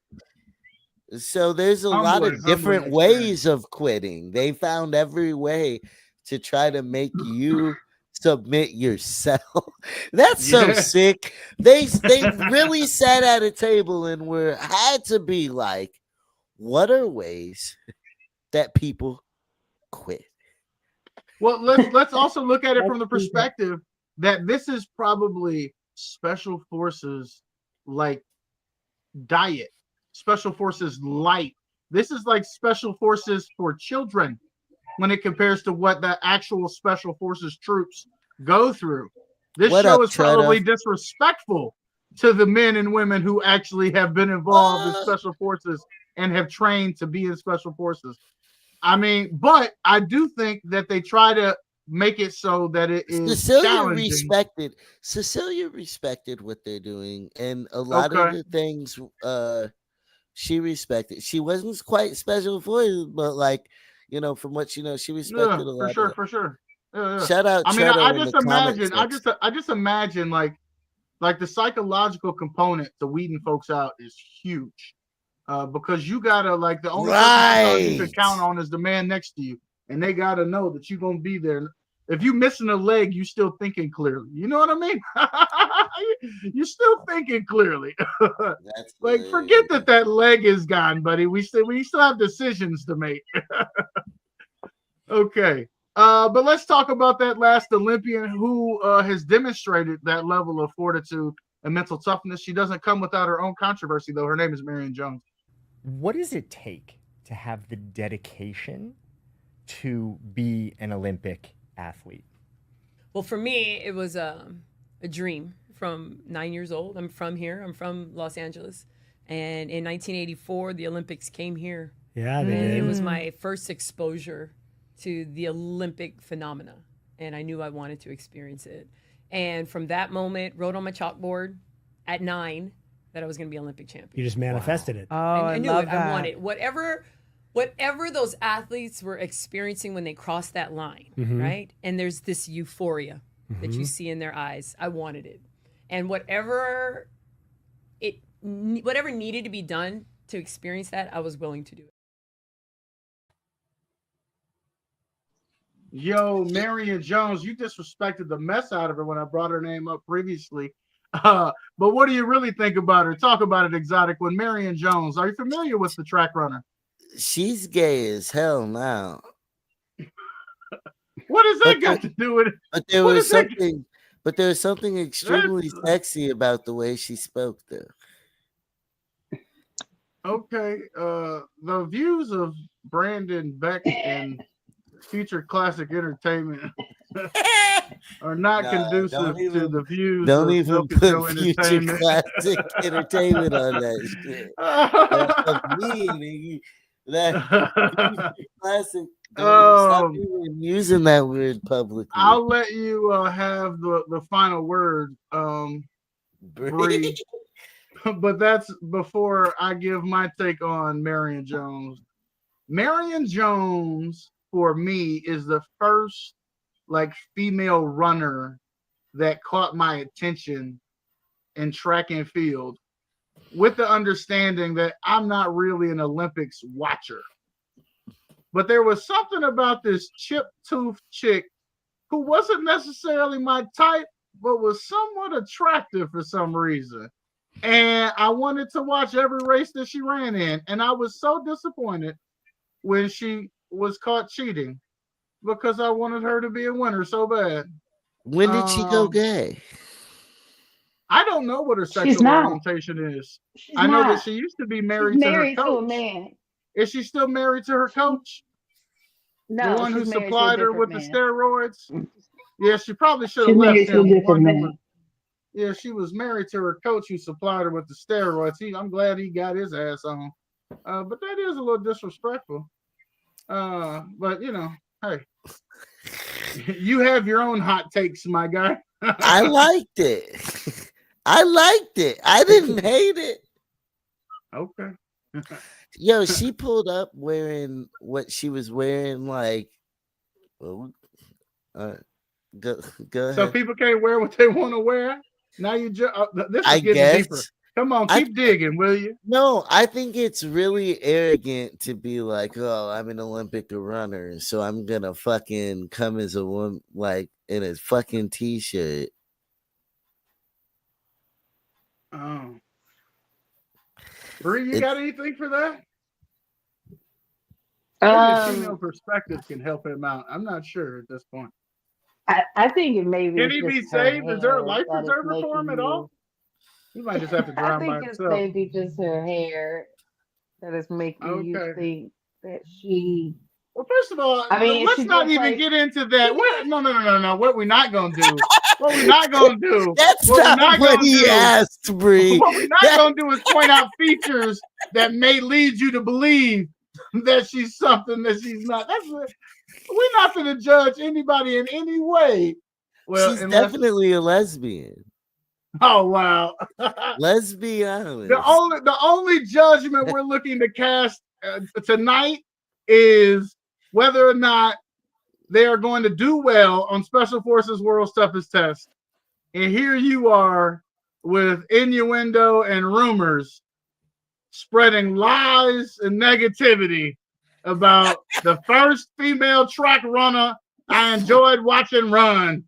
So there's a lot of different ways of quitting. They found every way to try to make you submit yourself. That's so sick. They really sat at a table and had to be like, what are ways that people quit? Well, let's also look at it from the perspective that this is probably Special Forces like diet, Special Forces light. This is like Special Forces for children when it compares to what the actual Special Forces troops go through. This show is probably disrespectful to the men and women who actually have been involved in special forces and have trained to be in special forces. I mean, but I do think that they try to make it so that it is challenging. Cecilia respected what they're doing, and a lot of the things she respected. She wasn't quite special forces, but like, you know, from what you know, she respected a lot. For sure. Yeah. Shout out! I mean, I just imagine like the psychological component to weeding folks out is huge, because you gotta like the only person you can count on is the man next to you, and they gotta know that you're gonna be there. If you missing a leg, you still thinking clearly. You know what I mean? You're still thinking clearly. Like, forget that leg is gone, buddy. We still have decisions to make. Okay. But let's talk about that last Olympian who has demonstrated that level of fortitude and mental toughness. She doesn't come without her own controversy, though. Her name is Marion Jones. What does it take to have the dedication to be an Olympic athlete? Well, for me, it was a dream from 9 years old. I'm from here. I'm from Los Angeles. And in 1984, the Olympics came here. Yeah, it was my first exposure to the Olympic phenomena, and I knew I wanted to experience it. And from that moment, wrote on my chalkboard at 9 that I was going to be Olympic champion. You just manifested it. Oh, I knew it. I wanted whatever those athletes were experiencing when they crossed that line, right? And there's this euphoria that you see in their eyes. I wanted it, and whatever needed to be done to experience that, I was willing to do it. Yo, Marion Jones, you disrespected the mess out of her when I brought her name up previously. But what do you really think about her? Talk about it, Exotic. When Marion Jones, are you familiar with the track runner? She's gay as hell now. What does that got to do with it? But there was something extremely sexy about the way she spoke, though. Okay, the views of Brandon Beck and Future Classic Entertainment are not conducive to the views. Don't even put Future Classic Entertainment on that shit. That Classic. Stop even using that word publicly. I'll let you have the final word, Bree. But that's before I give my take on Marion Jones. Marion Jones, for me, is the first like female runner that caught my attention in track and field, with the understanding that I'm not really an Olympics watcher. But there was something about this chip-toothed chick who wasn't necessarily my type, but was somewhat attractive for some reason. And I wanted to watch every race that she ran in. And I was so disappointed when she was caught cheating, because I wanted her to be a winner so bad. When did she go gay? I don't know what her sexual orientation is. I know that she used to be married to her coach. To a man. Is she still married to her coach? No, the one who she's married to a supplied her with different the steroids? Yeah, she probably should have She's left married to a him. different man. Yeah, she was married to her coach who supplied her with the steroids. I'm glad he got his ass on. But that is a little disrespectful. But you know, hey, you have your own hot takes, my guy. I liked it. I didn't hate it. Okay. Yo, she pulled up wearing what she was wearing, like, go ahead. So people can't wear what they want to wear. Now you this is I getting guess. deeper. Come on, keep digging, will you? No, I think it's really arrogant to be like, oh, I'm an Olympic runner, so I'm gonna fucking come as a woman, like in a fucking t-shirt. Oh, Bree, you got anything for that? Maybe a female perspective can help him out. I'm not sure at this point. I think it may be. Can he be saved? Is there a life preserver for him at all? You might just have to drown by I think it's himself. maybe just her hair that is making you think that she. Well, first of all, I mean, let's not even get into that. No. What we're not gonna do What we're not gonna do. That's what not what he asked, Bree. What we're not gonna do is point out features that may lead you to believe that she's something that she's not. We're not gonna judge anybody in any way. Well, she's definitely a lesbian. Oh wow. Let's be honest. The only judgment we're looking to cast tonight is whether or not they are going to do well on Special Forces World's Toughest Test. And here you are with innuendo and rumors spreading lies and negativity about the first female track runner I enjoyed watching run.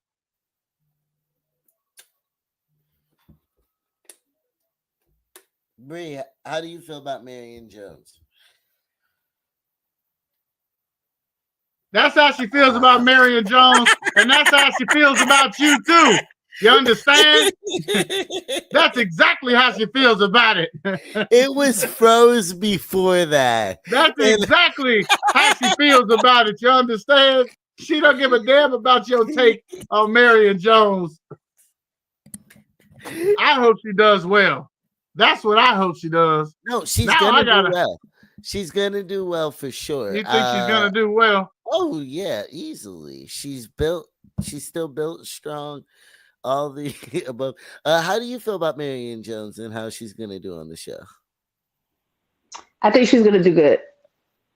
Bree, how do you feel about Marion Jones? That's how she feels about Marion Jones, and that's how she feels about you too. You understand? That's exactly how she feels about it. It was froze before that. That's exactly how she feels about it. You understand? She don't give a damn about your take on Marion Jones. I hope she does well. That's what I hope she does. No, she's gonna do well. She's gonna do well for sure. You think she's gonna do well? Oh yeah, easily. She's still built strong. All the above. How do you feel about Marion Jones and how she's gonna do on the show? I think she's gonna do good.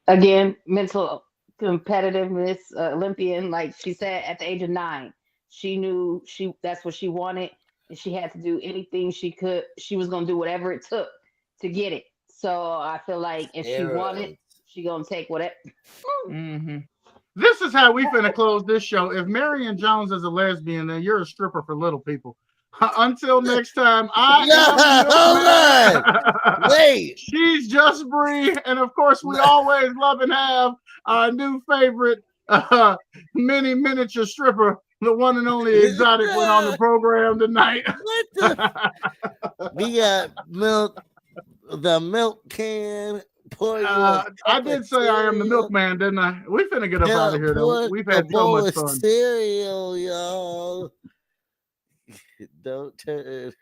Again, mental competitiveness, Olympian. Like she said, at the age of 9, she knew that's what she wanted. And she had to do anything she could. She was gonna do whatever it took to get it. So I feel like if she wanted, she gonna take whatever. Mm-hmm. This is how we finna close this show. If Marion Jones is a lesbian, then you're a stripper for little people. Until next time, wait. She's Just Bree, and of course, we always love and have our new favorite mini miniature stripper. The one and only Exotic went on the program tonight. We got milk, the milk can. I did say I am the milkman, didn't I? We finna get up out of here, though. We've had so much fun. Cereal, y'all. Don't turn.